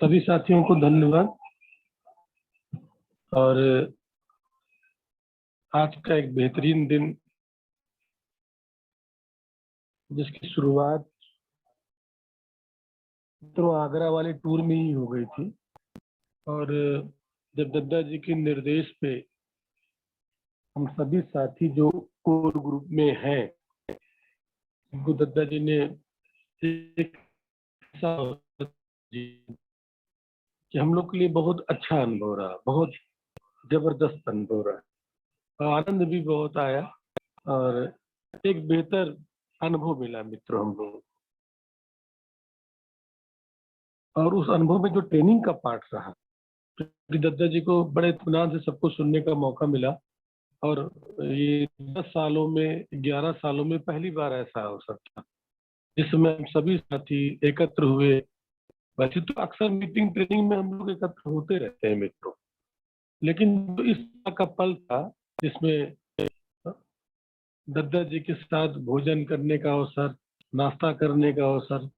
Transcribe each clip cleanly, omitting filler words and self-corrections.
सभी साथियों को धन्यवाद। और आज का एक बेहतरीन दिन, जिसकी शुरुआत तो आगरा वाले टूर में ही हो गई थी। और जब दद्दा जी के निर्देश पे हम सभी साथी जो कोर ग्रुप में हैं, उनको दद्दा जी ने एक ऐसा कि हम लोग के लिए बहुत अच्छा अनुभव रहा, बहुत जबरदस्त अनुभव रहा और आनंद भी बहुत आया और एक बेहतर अनुभव मिला मित्रों हम लोगों को। और उस अनुभव में जो ट्रेनिंग का पार्ट रहा, क्योंकि दद्दा जी को बड़े इत्मीनान से सबको सुनने का मौका मिला। और ये 10 सालों में 11 सालों में पहली बार ऐसा अवसर था जिसमें हम सभी साथी एकत्र हुए। वैसे तो अक्सर मीटिंग ट्रेनिंग में हम लोग एकत्र होते रहते हैं मित्रों, लेकिन तो इस तरह का पल था जिसमें दद्दा जी के साथ भोजन करने का अवसर, नाश्ता करने का अवसर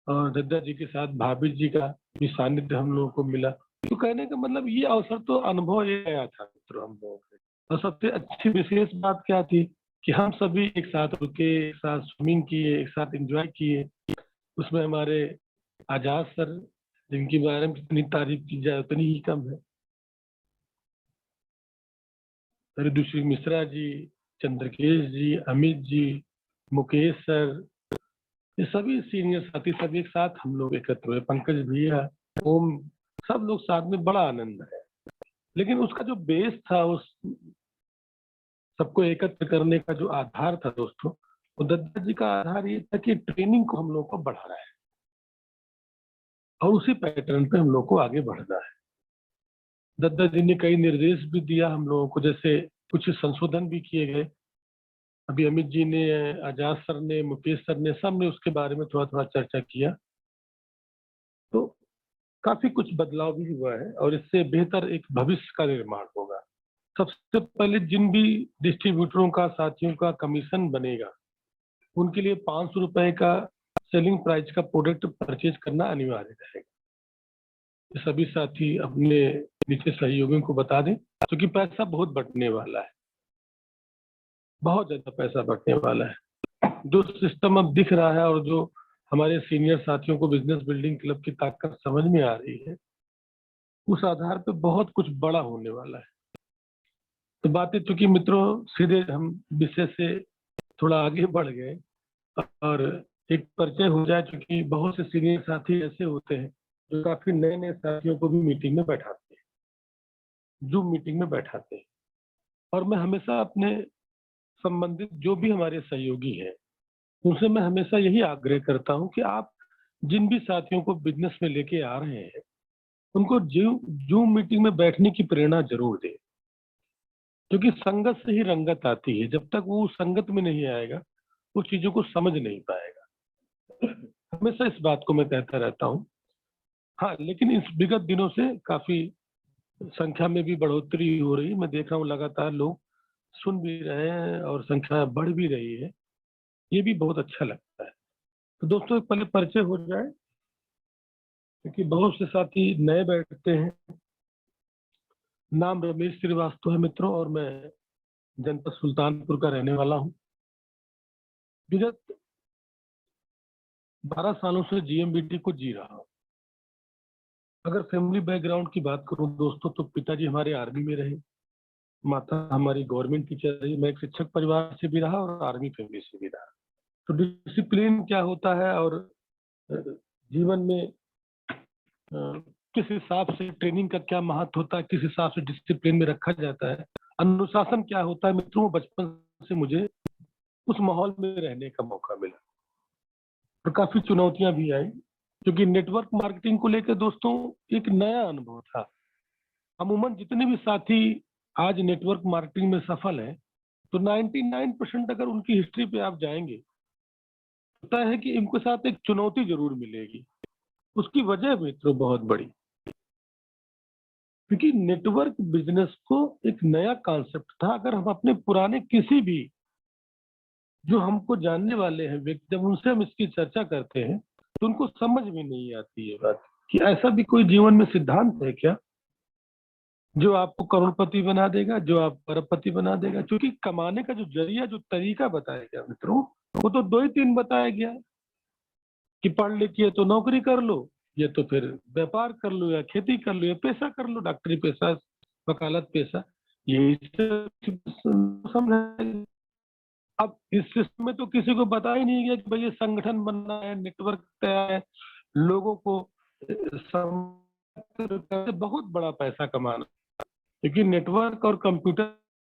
और दद्दा जी के साथ भाभी जी का भी सानिध्य हम लोगों को मिला। तो कहने का मतलब ये अवसर तो अनुभव ये आया था मित्रों हम लोगों के। और सबसे अच्छी विशेष बात क्या थी कि हम सभी एक साथ रुके, एक साथ स्विमिंग किए, एक साथ एंजॉय किए। उसमें हमारे आजाद सर, जिनके बारे में जितनी तारीफ की जाए उतनी ही कम है, ऋषि मिश्रा जी, चंद्रकेश जी, अमित जी, मुकेश सर, ये सभी सीनियर साथी सब एक साथ हम लोग एकत्र हुए। पंकज भैया, ओम, सब लोग साथ में, बड़ा आनंद है। लेकिन उसका जो बेस था, उस सबको एकत्र करने का जो आधार था दोस्तों, वो दद्दा जी का आधार ये था कि ट्रेनिंग को हम लोग को बढ़ाना है और उसी पैटर्न पे हम लोग को आगे बढ़ना है। दद्दा जी ने कई निर्देश भी दिया हम लोगों को, जैसे कुछ संशोधन भी किए गए। अभी अमित जी ने, आजाद सर ने, मुकेश सर ने, सब ने उसके बारे में थोड़ा थोड़ा चर्चा किया। तो काफी कुछ बदलाव भी हुआ है और इससे बेहतर एक भविष्य का निर्माण होगा। सबसे पहले जिन भी डिस्ट्रीब्यूटरों का, साथियों का कमीशन बनेगा, उनके लिए 500 रुपए का सेलिंग प्राइस का प्रोडक्ट परचेज करना अनिवार्य रहेगा। सभी साथी अपने नीचे सहयोगियों को बता दें, क्योंकि पैसा बहुत बढ़ने वाला है, बहुत ज्यादा पैसा बढ़ने वाला है। जो सिस्टम अब दिख रहा है और जो हमारे सीनियर साथियों को बिजनेस बिल्डिंग क्लब की ताकत समझ में आ रही है, उस आधार पे बहुत कुछ बड़ा होने वाला है। तो बातें चूंकि मित्रों सीधे हम विषय से थोड़ा आगे बढ़ गए और एक परिचय हो जाए, क्योंकि बहुत से सीनियर साथी ऐसे होते हैं जो काफी नए नए साथियों को भी मीटिंग में बैठाते हैं, जूम मीटिंग में बैठाते हैं। और मैं हमेशा अपने संबंधित जो भी हमारे सहयोगी हैं, उनसे मैं हमेशा यही आग्रह करता हूं कि आप जिन भी साथियों को बिजनेस में लेके आ रहे हैं, उनको जूम मीटिंग में बैठने की प्रेरणा जरूर दें, क्योंकि संगत से ही रंगत आती है। जब तक वो संगत में नहीं आएगा, वो चीजों को समझ नहीं पाएगा। हमेशा इस बात को मैं कहता रहता हूँ। हाँ, लेकिन इस विगत दिनों से काफी संख्या में भी बढ़ोतरी हो रही है। मैं देख रहा हूँ लगातार लोग सुन भी रहे हैं और संख्या बढ़ भी रही है। ये भी बहुत अच्छा लगता है। तो दोस्तों पहले परिचय हो जाए, क्योंकि बहुत से साथी नए बैठते हैं। नाम रमेश श्रीवास्तव है मित्रों और मैं जनपद सुल्तानपुर का रहने वाला हूँ। विगत 12 सालों से जीएमबीटी को जी रहा हूँ। अगर फैमिली बैकग्राउंड की बात करूं दोस्तों, तो पिताजी हमारे आर्मी में रहे, माता हमारी गवर्नमेंट टीचर रही। मैं एक शिक्षक परिवार से भी रहा और आर्मी फैमिली से भी रहा। तो डिसिप्लिन क्या होता है और जीवन में किस हिसाब से ट्रेनिंग का क्या महत्व होता है, किस हिसाब से डिसिप्लिन में रखा जाता है, अनुशासन क्या होता है मित्रों, बचपन से मुझे उस माहौल में रहने का मौका मिला और काफी चुनौतियां भी आई, क्योंकि नेटवर्क मार्केटिंग को लेकर दोस्तों एक नया अनुभव था। अमूमन जितने भी साथी आज नेटवर्क मार्केटिंग में सफल हैं, तो 99% अगर उनकी हिस्ट्री पे आप जाएंगे, पता है कि इनके साथ एक चुनौती जरूर मिलेगी। उसकी वजह मित्रों बहुत बड़ी, क्योंकि नेटवर्क बिजनेस को एक नया कॉन्सेप्ट था। अगर हम अपने पुराने किसी भी जो हमको जानने वाले हैं व्यक्ति, जब उनसे हम इसकी चर्चा करते हैं, तो उनको समझ में नहीं आती है बात। कि ऐसा भी कोई जीवन में सिद्धांत है क्या जो आपको करोड़पति बना देगा, जो आप अरबपति बना देगा? क्योंकि कमाने का जो जरिया, जो तरीका बताया गया मित्रों, वो तो 2 ही 3 बताया गया है कि पढ़ लिख के तो नौकरी कर लो, ये तो फिर व्यापार कर लो, या खेती कर लो, या पैसा कर लो, डॉक्टरी पेशा, वकालत पेशा, यही सब समझ। अब इस सिस्टम में तो किसी को बता ही नहीं गया कि भाई ये संगठन बनना है, नेटवर्क तैयार है, लोगों को बहुत बड़ा पैसा कमाना, क्योंकि नेटवर्क और कंप्यूटर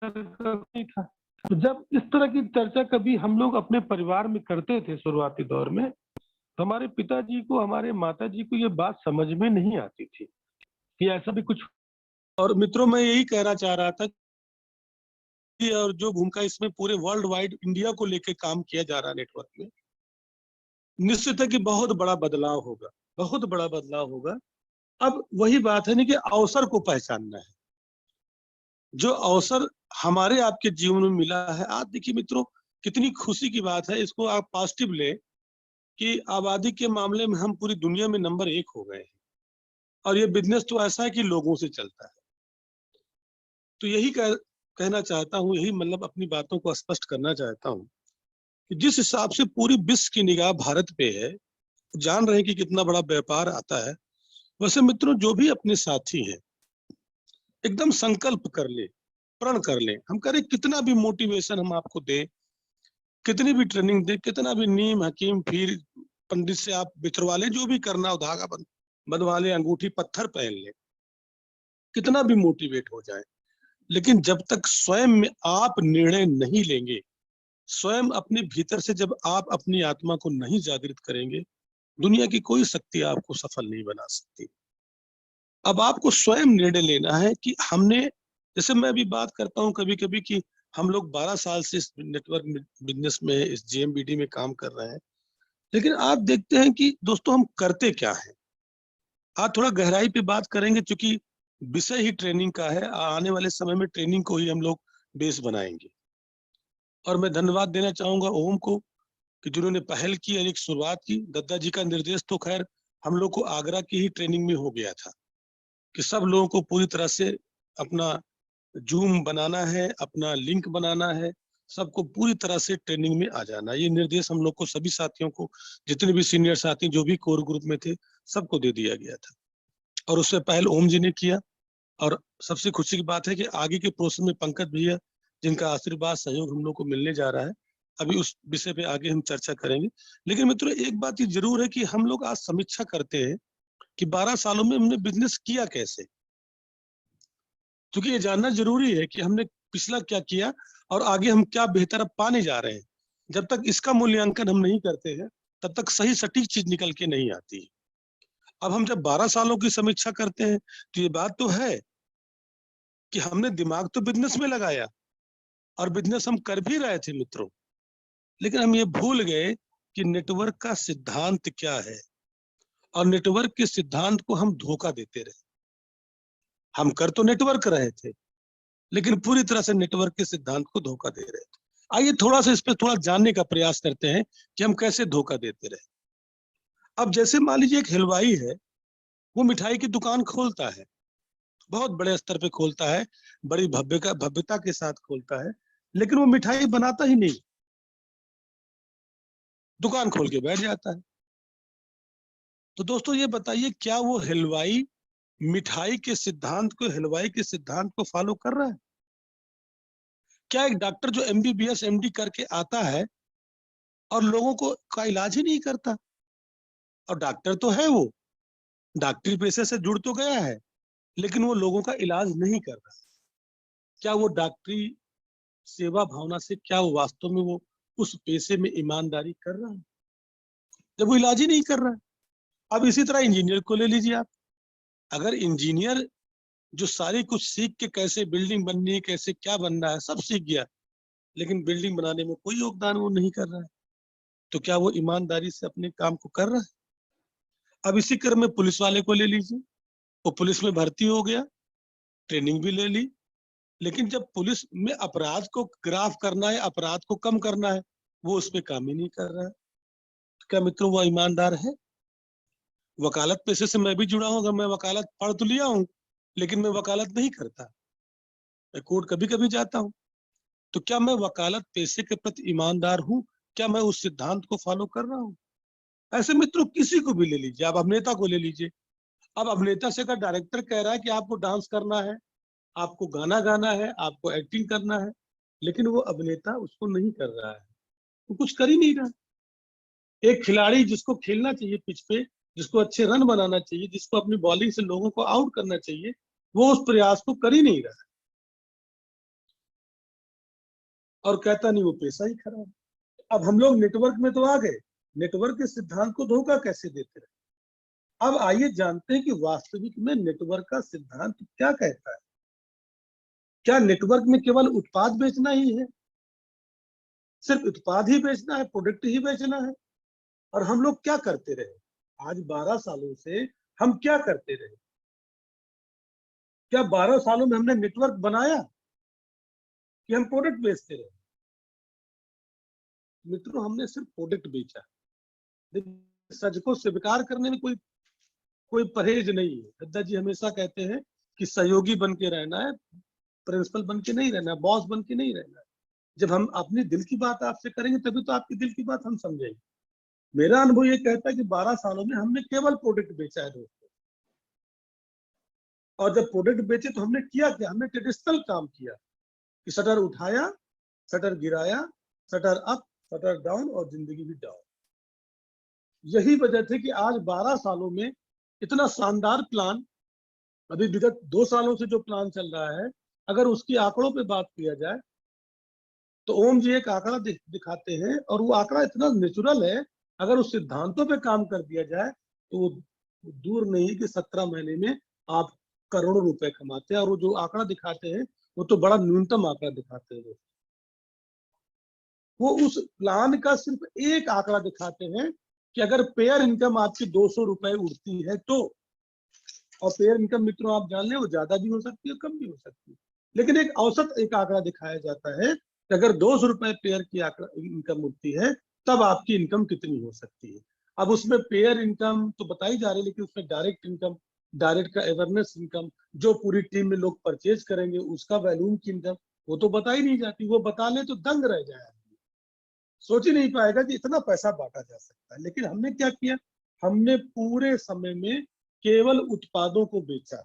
का नहीं था। तो जब इस तरह की चर्चा कभी हम लोग अपने परिवार में करते थे शुरुआती दौर में, तो हमारे पिताजी को, हमारे माताजी को ये बात समझ में नहीं आती थी कि ऐसा भी कुछ। और मित्रों, मैं यही कहना चाह रहा था कि और जो भूमिका इसमें पूरे वर्ल्ड वाइड इंडिया को लेकर काम किया जा रहा है नेटवर्क में, निश्चित है कि बहुत बड़ा बदलाव होगा, बहुत बड़ा बदलाव होगा। अब वही बात है ना कि अवसर को पहचानना है। जो अवसर हमारे आपके जीवन में मिला है, आज देखिए मित्रों, कितनी खुशी की बात है, इसको आप पॉजिटिव ले कि आबादी के मामले में हम पूरी दुनिया में नंबर 1 हो गए हैं। और ये बिजनेस तो ऐसा है कि लोगों से चलता है। तो यही कहना चाहता हूँ, यही मतलब अपनी बातों को स्पष्ट करना चाहता हूँ कि जिस हिसाब से पूरी विश्व की निगाह भारत पे है, जान रहे हैं कि कितना बड़ा व्यापार आता है। वैसे मित्रों, जो भी अपने साथी हैं, एकदम संकल्प कर ले, प्रण कर ले। हम कह रहे कितना भी मोटिवेशन हम आपको दें, कितनी भी ट्रेनिंग दे, कितना भी नीम हकीम फिर पंडित से आप बिछड़वा ले, जो भी करना हो, धागा बंधवा ले, अंगूठी पत्थर पहन ले, कितना भी मोटिवेट हो जाए, लेकिन जब तक स्वयं में आप निर्णय नहीं लेंगे, स्वयं अपने भीतर से जब आप अपनी आत्मा को नहीं जागृत करेंगे, दुनिया की कोई शक्ति आपको सफल नहीं बना सकती। अब आपको स्वयं निर्णय लेना है कि हमने, जैसे मैं अभी बात करता हूँ कभी कभी कि हम लोग 12 साल से इस नेटवर्क बिजनेस में, इस जेएमबीडी में काम कर रहे हैं, लेकिन आप देखते हैं कि दोस्तों हम करते क्या है। आज थोड़ा गहराई पे बात करेंगे, क्योंकि विषय ही ट्रेनिंग का है। आने वाले समय में ट्रेनिंग को ही हम लोग बेस बनाएंगे। और मैं धन्यवाद देना चाहूंगा ओम को कि जिन्होंने पहल की और एक शुरुआत की। दद्दा जी का निर्देश तो खैर हम लोग को आगरा की ही ट्रेनिंग में हो गया था कि सब लोगों को पूरी तरह से अपना जूम बनाना है, अपना लिंक बनाना है, सबको पूरी तरह से ट्रेनिंग में आ जाना। ये निर्देश हम लोग को, सभी साथियों को, जितने भी सीनियर साथी जो भी कोर ग्रुप में थे, सबको दे दिया गया था। और उससे पहले ओम जी ने किया। और सबसे खुशी की बात है कि आगे के प्रोसेस में पंकज भैया, जिनका आशीर्वाद सहयोग हम लोग को मिलने जा रहा है, अभी उस विषय पे आगे हम चर्चा करेंगे। लेकिन मित्रों, एक बात ये जरूर है कि हम लोग आज समीक्षा करते हैं कि 12 सालों में हमने बिजनेस किया कैसे, क्योंकि ये जानना जरूरी है कि हमने पिछला क्या किया और आगे हम क्या बेहतर पाने जा रहे हैं। जब तक इसका मूल्यांकन हम नहीं करते हैं, तब तक सही सटीक चीज निकल के नहीं आती। अब हम जब 12 सालों की समीक्षा करते हैं, तो ये बात तो है कि हमने दिमाग तो बिजनेस में लगाया और बिजनेस हम कर भी रहे थे मित्रों, लेकिन हम ये भूल गए कि नेटवर्क का सिद्धांत क्या है। और नेटवर्क के सिद्धांत को हम धोखा देते रहे। हम कर तो नेटवर्क रहे थे, लेकिन पूरी तरह से नेटवर्क के सिद्धांत को धोखा दे रहे थे। आइए थोड़ा सा इस पर थोड़ा जानने का प्रयास करते हैं कि हम कैसे धोखा देते रहे। अब जैसे मान लीजिए एक हलवाई है, वो मिठाई की दुकान खोलता है, बहुत बड़े स्तर पे खोलता है, बड़ी भव्यता के साथ खोलता है, लेकिन वो मिठाई बनाता ही नहीं, दुकान खोल के बैठ जाता है। तो दोस्तों ये बताइए, क्या वो हलवाई मिठाई के सिद्धांत को, हलवाई के सिद्धांत को फॉलो कर रहा है? क्या एक डॉक्टर जो एमबीबीएस एमडी करके आता है और लोगों को का इलाज ही नहीं करता? और डॉक्टर तो है, वो डॉक्टरी पेशे से जुड़ तो गया है, लेकिन वो लोगों का इलाज नहीं कर रहा। क्या वो डॉक्टरी सेवा भावना से, क्या वो वास्तव में वो उस पेशे में ईमानदारी कर रहा है, जब वो इलाज ही नहीं कर रहा है? अब इसी तरह इंजीनियर को ले लीजिए आप। अगर इंजीनियर जो सारी कुछ सीख के कैसे बिल्डिंग बननी है, कैसे क्या बनना है, सब सीख गया, लेकिन बिल्डिंग बनाने में कोई योगदान वो नहीं कर रहा है, तो क्या वो ईमानदारी से अपने काम को कर रहा है? अब इसी क्रम में पुलिस वाले को ले लीजिए। वो पुलिस में भर्ती हो गया, ट्रेनिंग भी ले ली, लेकिन जब पुलिस में अपराध को ग्राफ करना है, अपराध को कम करना है, वो उस पर काम ही नहीं कर रहा है। तो क्या मित्रों वो ईमानदार है? वकालत पेशे से मैं भी जुड़ा हूं। अगर मैं वकालत पढ़ तो लिया हूं, लेकिन मैं वकालत नहीं करता, मैं कोर्ट कभी कभी जाता हूं। तो क्या मैं वकालत पेशे के प्रति ईमानदार हूं? क्या मैं उस सिद्धांत को फॉलो कर रहा हूं? ऐसे मित्रों किसी को भी ले लीजिए, आप अभिनेता को ले लीजिए। अब अभिनेता से अगर डायरेक्टर कह रहा है कि आपको डांस करना है, आपको गाना गाना है, आपको एक्टिंग करना है, लेकिन वो अभिनेता उसको नहीं कर रहा है, वो कुछ कर ही नहीं रहा। एक खिलाड़ी जिसको खेलना चाहिए पिच पे, जिसको अच्छे रन बनाना चाहिए, जिसको अपनी बॉलिंग से लोगों को आउट करना चाहिए, वो उस प्रयास को कर ही नहीं रहा है और कहता नहीं वो पैसा ही खराब। अब हम लोग नेटवर्क में तो आ गए, नेटवर्क के सिद्धांत को धोखा कैसे देते रहे। अब आइए जानते हैं कि वास्तविक में नेटवर्क का सिद्धांत क्या कहता है। क्या नेटवर्क में केवल उत्पाद बेचना ही है? सिर्फ उत्पाद ही बेचना है, प्रोडक्ट ही बेचना है? और हम लोग क्या करते रहे आज 12 सालों से? हम क्या करते रहे? क्या 12 सालों में हमने नेटवर्क बनाया कि हम प्रोडक्ट बेचते रहे? मित्रों, हमने सिर्फ प्रोडक्ट बेचा। सच को स्वीकार करने में कोई कोई परहेज नहीं है। दद्दा जी हमेशा कहते हैं कि सहयोगी बन के रहना है, प्रिंसिपल बन के नहीं रहना है, बॉस बन के नहीं रहना है। जब हम अपने दिल की बात आपसे करेंगे तभी तो आपके दिल की बात हम समझेंगे। मेरा अनुभव ये कहता है कि 12 सालों में हमने केवल प्रोडक्ट बेचा है दोस्तों। और जब प्रोडक्ट बेचे तो हमने किया क्या? हमने ट्रेडिशनल काम किया कि शटर उठाया, शटर गिराया, शटर अप, शटर डाउन और जिंदगी भी डाउन। यही वजह थी कि आज 12 सालों में इतना शानदार प्लान, अभी विगत 2 सालों से जो प्लान चल रहा है, अगर उसकी आंकड़ों पे बात किया जाए तो ओम जी एक आंकड़ा दिखाते हैं और वो आंकड़ा इतना नेचुरल है। अगर उस सिद्धांतों पे काम कर दिया जाए तो वो दूर नहीं कि 17 महीने में आप करोड़ों रुपए कमाते हैं। और वो जो आंकड़ा दिखाते हैं वो तो बड़ा न्यूनतम आंकड़ा दिखाते हैं। वो उस प्लान का सिर्फ एक आंकड़ा दिखाते हैं कि अगर पेयर इनकम आपकी 200 रुपए उड़ती है तो, और पेयर इनकम मित्रों आप जान लें वो ज्यादा भी हो सकती है, कम भी हो सकती है, लेकिन एक औसत एक आंकड़ा दिखाया जाता है कि अगर 200 रुपए पेयर की इनकम उठती है तब आपकी इनकम कितनी हो सकती है। अब उसमें पेयर इनकम तो बताई जा रही है, लेकिन उसमें डायरेक्ट इनकम, डायरेक्ट का अवेयरनेस इनकम, जो पूरी टीम में लोग परचेज करेंगे उसका वैल्यूम की इनकम, वो तो बताई नहीं जाती। वो बता ले तो दंग रह जाए, सोच ही नहीं पाएगा कि इतना पैसा बांटा जा सकता है। लेकिन हमने क्या किया? हमने पूरे समय में केवल उत्पादों को बेचा।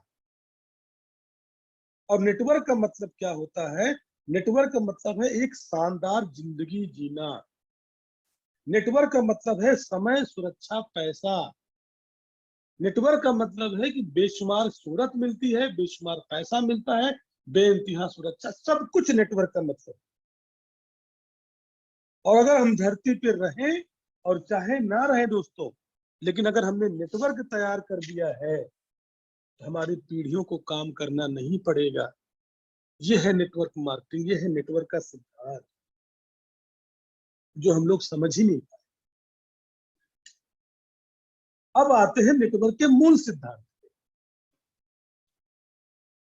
और नेटवर्क का मतलब क्या होता है? नेटवर्क का मतलब है एक शानदार जिंदगी जीना। नेटवर्क का मतलब है समय, सुरक्षा, पैसा। नेटवर्क का मतलब है कि बेशुमार शोहरत मिलती है, बेशुमार पैसा मिलता है, बेइंतहा सुरक्षा, सब कुछ नेटवर्क का मतलब। और अगर हम धरती पर रहें और चाहे ना रहे दोस्तों, लेकिन अगर हमने नेटवर्क तैयार कर दिया है तो हमारी पीढ़ियों को काम करना नहीं पड़ेगा। ये है नेटवर्क मार्केटिंग, ये है नेटवर्क का सिद्धांत जो हम लोग समझ ही नहीं पाए। अब आते हैं नेटवर्क के मूल सिद्धांत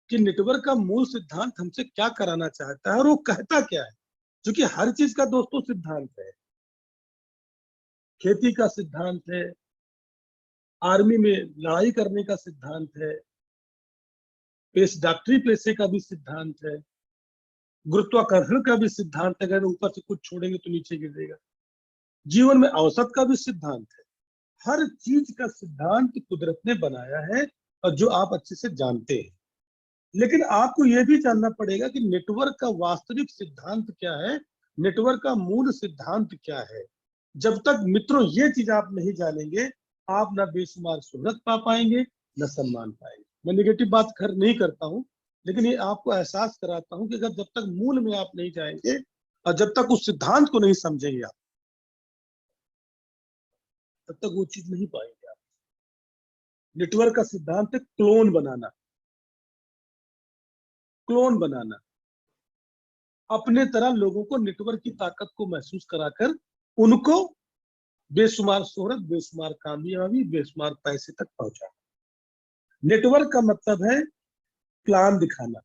कि नेटवर्क का मूल सिद्धांत हमसे क्या कराना चाहता है और वो कहता क्या है। क्योंकि हर चीज का दोस्तों सिद्धांत है। खेती का सिद्धांत है, आर्मी में लड़ाई करने का सिद्धांत है, डॉक्टरी पेशे का भी सिद्धांत है, गुरुत्वाकर्षण का भी सिद्धांत है, अगर ऊपर से कुछ छोड़ेंगे तो नीचे गिरेगा। जीवन में औसत का भी सिद्धांत है। हर चीज का सिद्धांत कुदरत ने बनाया है और जो आप अच्छे से जानते हैं। लेकिन आपको यह भी जानना पड़ेगा कि नेटवर्क का वास्तविक सिद्धांत क्या है, नेटवर्क का मूल सिद्धांत क्या है। जब तक मित्रों ये चीज आप नहीं जानेंगे, आप ना बेशुमार शोहरत पा पाएंगे, न सम्मान पाएंगे। मैं निगेटिव बात नहीं करता हूँ, लेकिन ये आपको एहसास कराता हूँ कि अगर जब तक मूल में आप नहीं जाएंगे और जब तक उस सिद्धांत को नहीं समझेंगे आप, तब तक वो चीज नहीं पाएंगे आप। नेटवर्क का सिद्धांत है क्लोन बनाना। क्लोन बनाना, अपने तरह लोगों को नेटवर्क की ताकत को महसूस कराकर उनको बेशुमार शोहरत, बेशुमार कामयाबी, बेशुमार पैसे तक पहुंचाना। नेटवर्क का मतलब है प्लान दिखाना,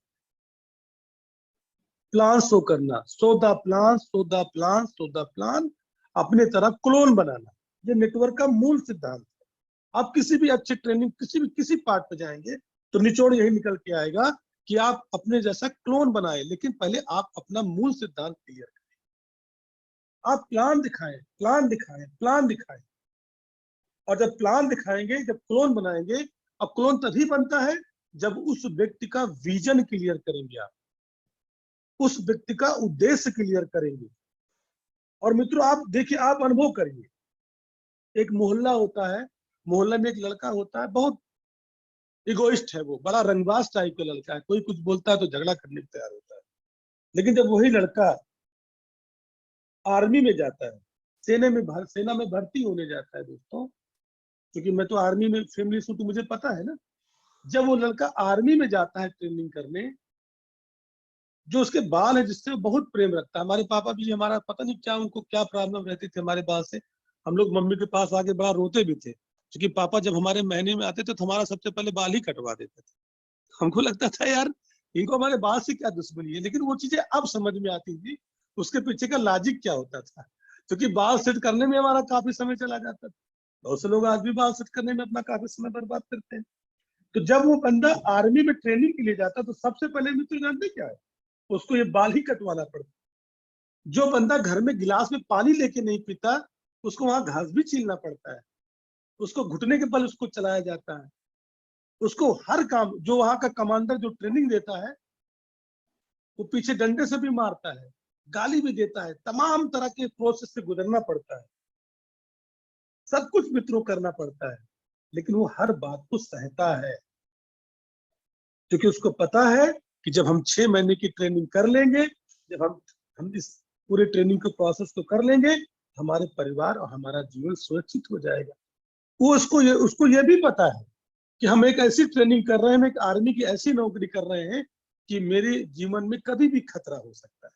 प्लान शो करना, so the plan, so the plan, so the plan, अपने तरह क्लोन बनाना। ये नेटवर्क का मूल सिद्धांत है। आप किसी भी अच्छे ट्रेनिंग किसी पार्ट पे जाएंगे तो निचोड़ यही निकल के आएगा कि आप अपने जैसा क्लोन बनाए, लेकिन पहले आप अपना मूल सिद्धांत क्लियर करें। आप प्लान दिखाएं, प्लान दिखाएं, प्लान दिखाएं, और जब प्लान दिखाएंगे, जब क्लोन बनाएंगे, अब क्लोन तभी बनता है जब उस व्यक्ति का विजन क्लियर करेंगे, आप उस व्यक्ति का उद्देश्य क्लियर करेंगे। और मित्रों आप देखिए, आप अनुभव करिए, एक मोहल्ला होता है, मोहल्ले में एक लड़का होता है, बहुत इगोइस्ट है, वो बड़ा रंगबाज टाइप का लड़का है, कोई कुछ बोलता है तो झगड़ा करने को तैयार होता है। लेकिन जब वही लड़का आर्मी में जाता है, सेना में भर्ती होने जाता है दोस्तों, क्योंकि मैं तो आर्मी में फैमिली से, तो मुझे पता है ना, जब वो लड़का आर्मी में जाता है ट्रेनिंग करने, जो उसके बाल है जिससे वो बहुत प्रेम रखता है, हमारे पापा भी, हमारा पता नहीं क्या उनको क्या प्रॉब्लम रहती थी हमारे बाल से, हम लोग मम्मी के पास आके बड़ा रोते भी थे, क्योंकि पापा जब हमारे महीने में आते थे तो हमारा सबसे पहले बाल ही कटवा देते थे। हमको लगता था यार इनको हमारे बाल से क्या दुश्मनी है, लेकिन वो चीजें अब समझ में आती थी, उसके पीछे का लॉजिक क्या होता था, क्योंकि बाल सेट करने में हमारा काफी समय चला जाता था। बहुत से लोग आज भी बाल सेट करने में अपना काफी समय बर्बाद करते हैं। तो जब वो बंदा आर्मी में ट्रेनिंग के लिए जाता तो सबसे पहले मित्र जानते क्या है, उसको ये बाल ही कटवाना पड़ता। जो बंदा घर में गिलास में पानी लेके नहीं पीता, उसको वहां घास भी छीलना पड़ता है, उसको घुटने के बल उसको चलाया जाता है, उसको हर काम, जो वहां का कमांडर जो ट्रेनिंग देता है वो पीछे डंडे से भी मारता है, गाली भी देता है, तमाम तरह के प्रोसेस से गुजरना पड़ता है, सब कुछ मित्रों करना पड़ता है, लेकिन वो हर बात को सहता है, क्योंकि उसको पता है कि जब हम 6 महीने की ट्रेनिंग कर लेंगे, जब हम इस पूरे ट्रेनिंग के प्रोसेस को कर लेंगे, हमारे परिवार और हमारा जीवन सुरक्षित हो जाएगा। वो उसको ये भी पता है कि हम एक ऐसी ट्रेनिंग कर रहे हैं, हम एक आर्मी की ऐसी नौकरी कर रहे हैं कि मेरे जीवन में कभी भी खतरा हो सकता है,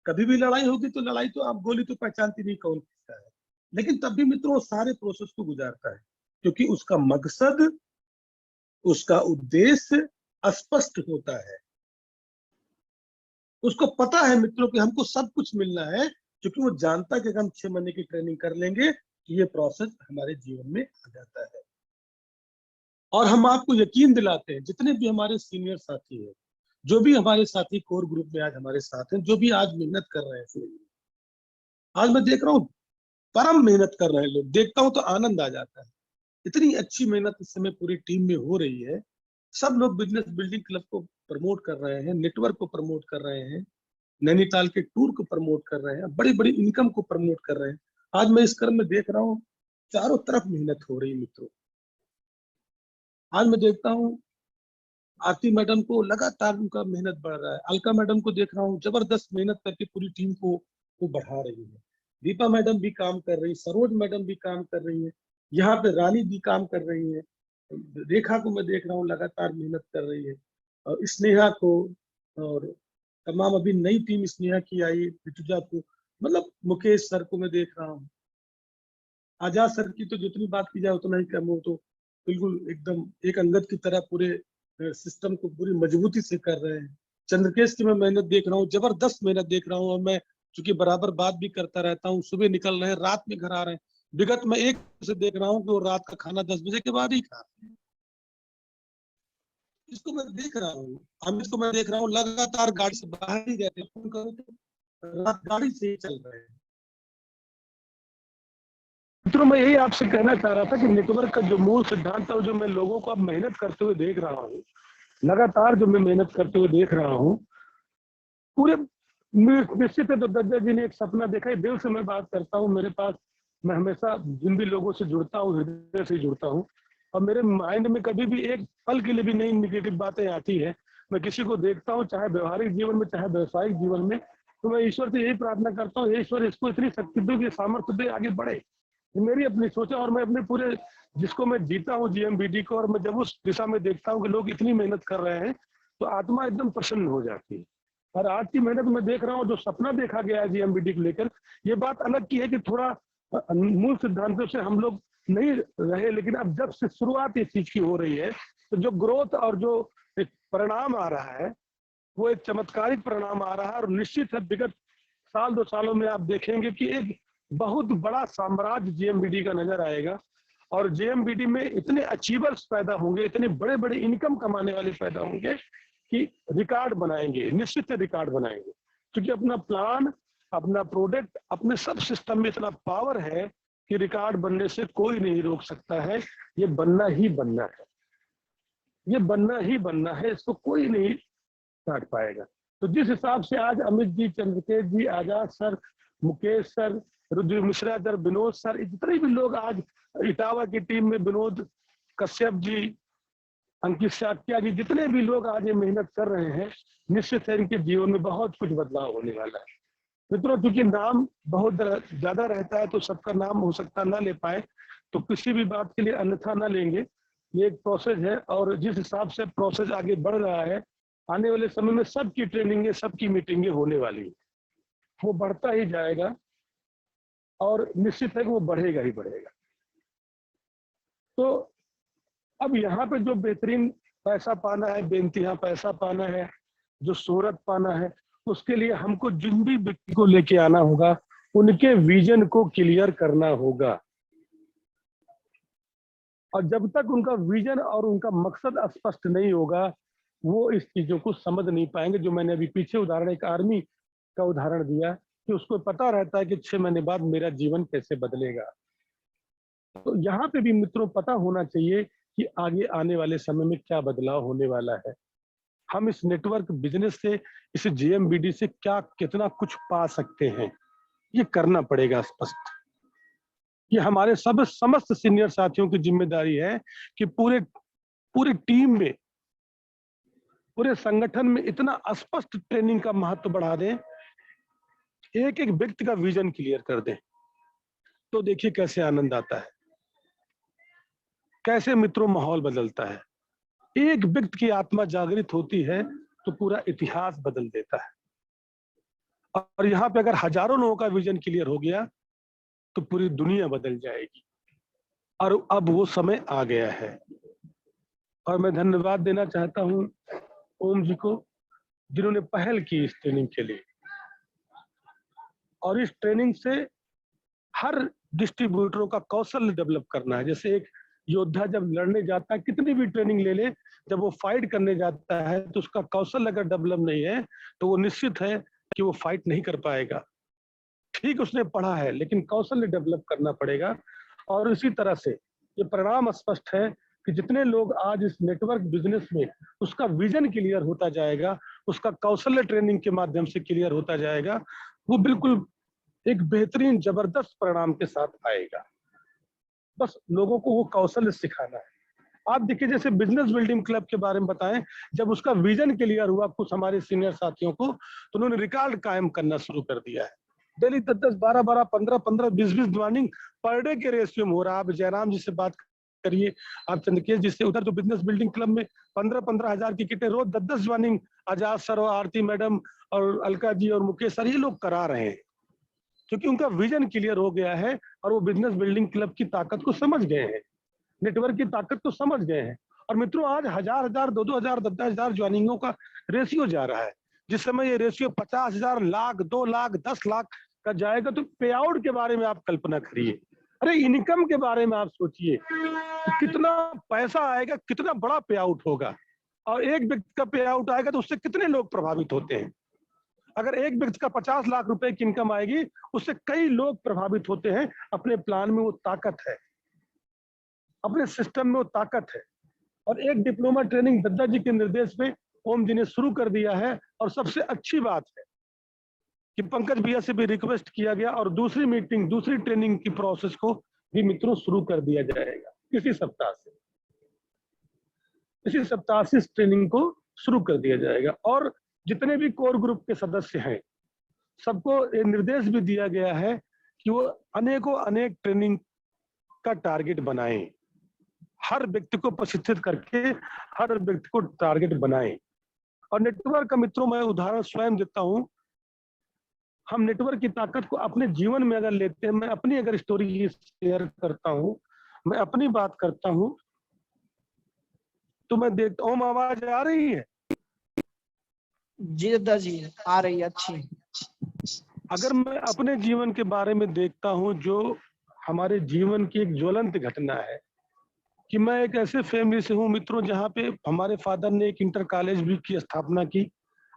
कभी भी लड़ाई होगी तो लड़ाई तो आप गोली तो पहचानती नहीं कौन किसका है, लेकिन तब भी मित्रों सारे प्रोसेस को गुजारता है, क्योंकि उसका मकसद, उसका उद्देश्य स्पष्ट होता है। उसको पता है मित्रों कि हमको सब कुछ मिलना है, क्योंकि वो जानता है कि हम 6 महीने की ट्रेनिंग कर लेंगे तो ये प्रोसेस हमारे जीवन में आ जाता है। और हम आपको यकीन दिलाते हैं, जितने भी हमारे सीनियर साथी हैं, जो भी हमारे साथी कोर ग्रुप में आज हमारे साथ हैं, जो भी आज मेहनत कर रहे हैं, आज मैं देख रहा हूँ परम मेहनत कर रहे हैं लोग, देखता हूँ तो आनंद आ जाता है, इतनी अच्छी मेहनत इस समय पूरी टीम में हो रही है। सब लोग बिजनेस बिल्डिंग क्लब को प्रमोट कर रहे हैं, नेटवर्क को प्रमोट कर रहे हैं, नैनीताल के टूर को प्रमोट कर रहे हैं, बड़ी बड़ी इनकम को प्रमोट कर रहे हैं। आज मैं इस क्रम में देख रहा हूँ चारों तरफ मेहनत हो रही मित्रों। आज मैं देखता हूँ आरती मैडम को लगातार उनका मेहनत बढ़ रहा है, अलका मैडम को देख रहा हूँ जबरदस्त मेहनत करके पूरी टीम को वो बढ़ा रही है, दीपा मैडम भी काम कर रही है, सरोज मैडम भी काम कर रही है, यहाँ पे रानी भी काम कर रही है, रेखा को मैं देख रहा हूँ लगातार मेहनत कर रही है, और स्नेहा को, और तमाम अभी नई टीम स्नेहा की आई, ऋतुजा को, मतलब मुकेश सर को मैं देख रहा हूँ। आजाद सर की तो जितनी बात की जाए उतना ही कम, हो तो बिल्कुल एकदम एक अंगद की तरह पूरे सिस्टम को पूरी मजबूती से कर रहे हैं। चंद्रकेश की मैं मेहनत देख रहा हूँ, जबरदस्त मेहनत देख रहा हूँ, और मैं चूंकि बराबर बात भी करता रहता हूँ, सुबह निकल रहे हैं, रात में घर आ रहे हैं। विगत में एक से देख रहा हूँ कि वो रात का खाना 10 बजे के बाद ही खाते हैं। इसको मैं देख रहा हूँ, अमित को मैं देख रहा हूँ लगातार गाड़ी से बाहर ही रहते हैं, फोन करो तो रात गाड़ी से ही चल रहे हैं। मित्रों मैं यही आपसे कहना चाह रहा था कि नेटवर्क का जो मूल सिद्धांत है, जो मैं लोगों को अब मेहनत करते हुए देख रहा हूँ, लगातार जो मैं मेहनत करते हुए देख रहा हूँ, पूरे निश्चित है। तो दद्दा जी ने एक सपना देखा है, दिल से मैं बात करता हूँ, मेरे पास, मैं हमेशा जिन भी लोगों से जुड़ता हूँ हृदय से जुड़ता हूँ, और मेरे माइंड में कभी भी एक पल के लिए भी नई निगेटिव बातें आती है, मैं किसी को देखता हूँ चाहे व्यवहारिक जीवन में चाहे व्यवसायिक जीवन में, तो मैं ईश्वर से यही प्रार्थना करता हूँ, ईश्वर इसको इतनी शक्ति दो कि सामर्थ्य दे, आगे बढ़े। ये मेरी अपनी सोच है, और मैं अपने पूरे जिसको मैं जीता हूँ जीएमबीडी को, और मैं जब उस दिशा में देखता हूँ कि लोग इतनी मेहनत कर रहे हैं तो आत्मा एकदम प्रसन्न हो जाती है। और आज की मेहनत में देख रहा हूँ, जो सपना देखा गया है जीएमबीडी को लेकर, ये बात अलग की है कि थोड़ा मूल सिद्धांतों से हम लोग नहीं रहे, लेकिन अब जब से शुरुआत इस चीज की हो रही है, तो जो ग्रोथ और जो एक परिणाम आ रहा है, वो एक चमत्कारिक परिणाम आ रहा है। और निश्चित है विगत साल 2 सालों में आप देखेंगे कि एक बहुत बड़ा साम्राज्य जीएमबीडी का नजर आएगा, और जेएमबीडी में इतने अचीवर्स पैदा होंगे, इतने बड़े बड़े इनकम कमाने वाले पैदा होंगे कि रिकॉर्ड बनाएंगे, निश्चित रिकॉर्ड बनाएंगे, क्योंकि अपना प्लान, अपना प्रोडक्ट, अपने सब सिस्टम में इतना पावर है कि रिकॉर्ड बनने से कोई नहीं रोक सकता है। ये बनना ही बनना है, ये बनना ही बनना है, इसको कोई नहीं काट पाएगा। तो जिस हिसाब से आज Amit ji, Chandrakesh ji, Azad sir, Mukesh sir, Rudra Mishra sir, Vinod sir, जितने भी लोग आज इटावा की टीम में, विनोद कश्यप जी, अंकित साक्या जी, जितने भी लोग आज ये मेहनत कर रहे हैं, निश्चित है इनके जीवन में बहुत कुछ बदलाव होने वाला है। मित्रों, क्योंकि नाम बहुत ज्यादा रहता है तो सबका नाम हो सकता ना ले पाए, तो किसी भी बात के लिए अन्यथा ना लेंगे। ये एक प्रोसेस है और जिस हिसाब से प्रोसेस आगे बढ़ रहा है, आने वाले समय में सबकी ट्रेनिंगें, सबकी मीटिंगें होने वाली है, वो बढ़ता ही जाएगा और निश्चित है कि वो बढ़ेगा ही बढ़ेगा। तो अब यहाँ पे जो बेहतरीन पैसा पाना है, बेइंतहा पैसा पाना है, जो शोहरत पाना है, उसके लिए हमको जिन भी व्यक्ति को लेके आना होगा, उनके विजन को क्लियर करना होगा। और जब तक उनका विजन और उनका मकसद स्पष्ट नहीं होगा, वो इस चीजों को समझ नहीं पाएंगे। जो मैंने अभी पीछे उदाहरण, एक आर्मी का उदाहरण दिया कि उसको पता रहता है कि 6 महीने बाद मेरा जीवन कैसे बदलेगा। तो यहाँ पे भी मित्रों पता होना चाहिए कि आगे आने वाले समय में क्या बदलाव होने वाला है। हम इस नेटवर्क बिजनेस से, इस जेएमबीडी से क्या कितना कुछ पा सकते हैं, ये करना पड़ेगा स्पष्ट। ये हमारे सब समस्त सीनियर साथियों की जिम्मेदारी है कि पूरे टीम में, पूरे संगठन में इतना स्पष्ट ट्रेनिंग का महत्व बढ़ा दें, एक एक व्यक्ति का विजन क्लियर कर दें, तो देखिए कैसे आनंद आता है, कैसे मित्रों माहौल बदलता है। एक व्यक्ति की आत्मा जागृत होती है तो पूरा इतिहास बदल देता है। और यहाँ पे अगर हजारों लोगों का विजन क्लियर हो गया तो पूरी दुनिया बदल जाएगी। और अब वो समय आ गया है। और मैं धन्यवाद देना चाहता हूँ ओम जी को, जिन्होंने पहल की इस ट्रेनिंग के लिए। और इस ट्रेनिंग से हर डिस्ट्रीब्यूटरों का कौशल डेवलप करना है। जैसे एक योद्धा जब लड़ने जाता है, कितनी भी ट्रेनिंग ले ले, जब वो फाइट करने जाता है तो उसका कौशल अगर डेवलप नहीं है तो वो निश्चित है कि वो फाइट नहीं कर पाएगा। ठीक, उसने पढ़ा है लेकिन कौशल डेवलप करना पड़ेगा। और इसी तरह से ये परिणाम स्पष्ट है कि जितने लोग आज इस नेटवर्क बिजनेस में, उसका विजन क्लियर होता जाएगा, उसका कौशल ट्रेनिंग के माध्यम से क्लियर होता जाएगा, वो बिल्कुल एक बेहतरीन जबरदस्त परिणाम के साथ आएगा। बस लोगों को वो कौशल सिखाना है। आप देखिए, जैसे बिजनेस बिल्डिंग क्लब के बारे में बताएं, जब उसका विजन क्लियर हुआ कुछ हमारे सीनियर साथियों को, तो उन्होंने रिकॉर्ड कायम करना शुरू कर दिया है। डेली 10-10, 12-12, 15-15, 20-20 ज्वाइनिंग पर डे के रेशियो में हो रहा है। आप जयराम जी से बात करिए, आप चंद्रकेश जी से, उधर तो बिजनेस बिल्डिंग क्लब में 15-15 हजार की किटें रोज 10-10 ज्वाइनिंग आजाद सर और आरती मैडम और अलका जी और मुकेश सर, ये लोग करा रहे हैं, क्योंकि उनका विजन क्लियर हो गया है और वो बिजनेस बिल्डिंग क्लब की ताकत को समझ गए हैं, नेटवर्क की ताकत को समझ गए हैं। और मित्रों, आज 1000-1000, 2-2000, 10,000 ज्वाइनिंगों का रेशियो जा रहा है। जिस समय ये रेशियो 50,000, लाख, 2 लाख, 10 लाख का जाएगा, तो पे आउट के बारे में आप कल्पना करिए। अरे इनकम के बारे में आप सोचिए, कितना पैसा आएगा, कितना बड़ा पे आउट होगा। और एक व्यक्ति का पे आउट आएगा तो उससे कितने लोग प्रभावित होते हैं। अगर एक व्यक्ति का 50 लाख रुपए की इनकम आएगी, उससे कई लोग प्रभावित होते हैं। अपने प्लान में वो ताकत है, अपने सिस्टम में वो ताकत है। और एक डिप्लोमा ट्रेनिंग दद्दा जी के निर्देश में ओम जी ने शुरू कर दिया है। और सबसे अच्छी बात है कि पंकज भैया से भी रिक्वेस्ट किया गया और दूसरी मीटिंग, दूसरी ट्रेनिंग की प्रोसेस को भी मित्रों शुरू कर दिया जाएगा इसी सप्ताह से। इसी सप्ताह से इस ट्रेनिंग को शुरू कर दिया जाएगा। और जितने भी कोर ग्रुप के सदस्य हैं, सबको ये निर्देश भी दिया गया है कि वो अनेक ट्रेनिंग का टारगेट बनाएं। हर व्यक्ति को प्रशिक्षित करके हर व्यक्ति को टारगेट बनाएं। और नेटवर्क का मित्रों, मैं उदाहरण स्वयं देता हूं। हम नेटवर्क की ताकत को अपने जीवन में अगर लेते हैं, मैं अपनी अगर स्टोरी शेयर करता हूं, मैं अपनी बात करता हूं, तो मैं देखता हूं, आवाज आ रही है? जी दादा जी, आ रही है अच्छी। अगर मैं अपने जीवन के बारे में देखता हूं, जो हमारे जीवन की एक ज्वलंत घटना है कि मैं एक ऐसे फैमिली से हूँ मित्रों, जहाँ पे हमारे फादर ने एक इंटर कॉलेज भी की स्थापना की।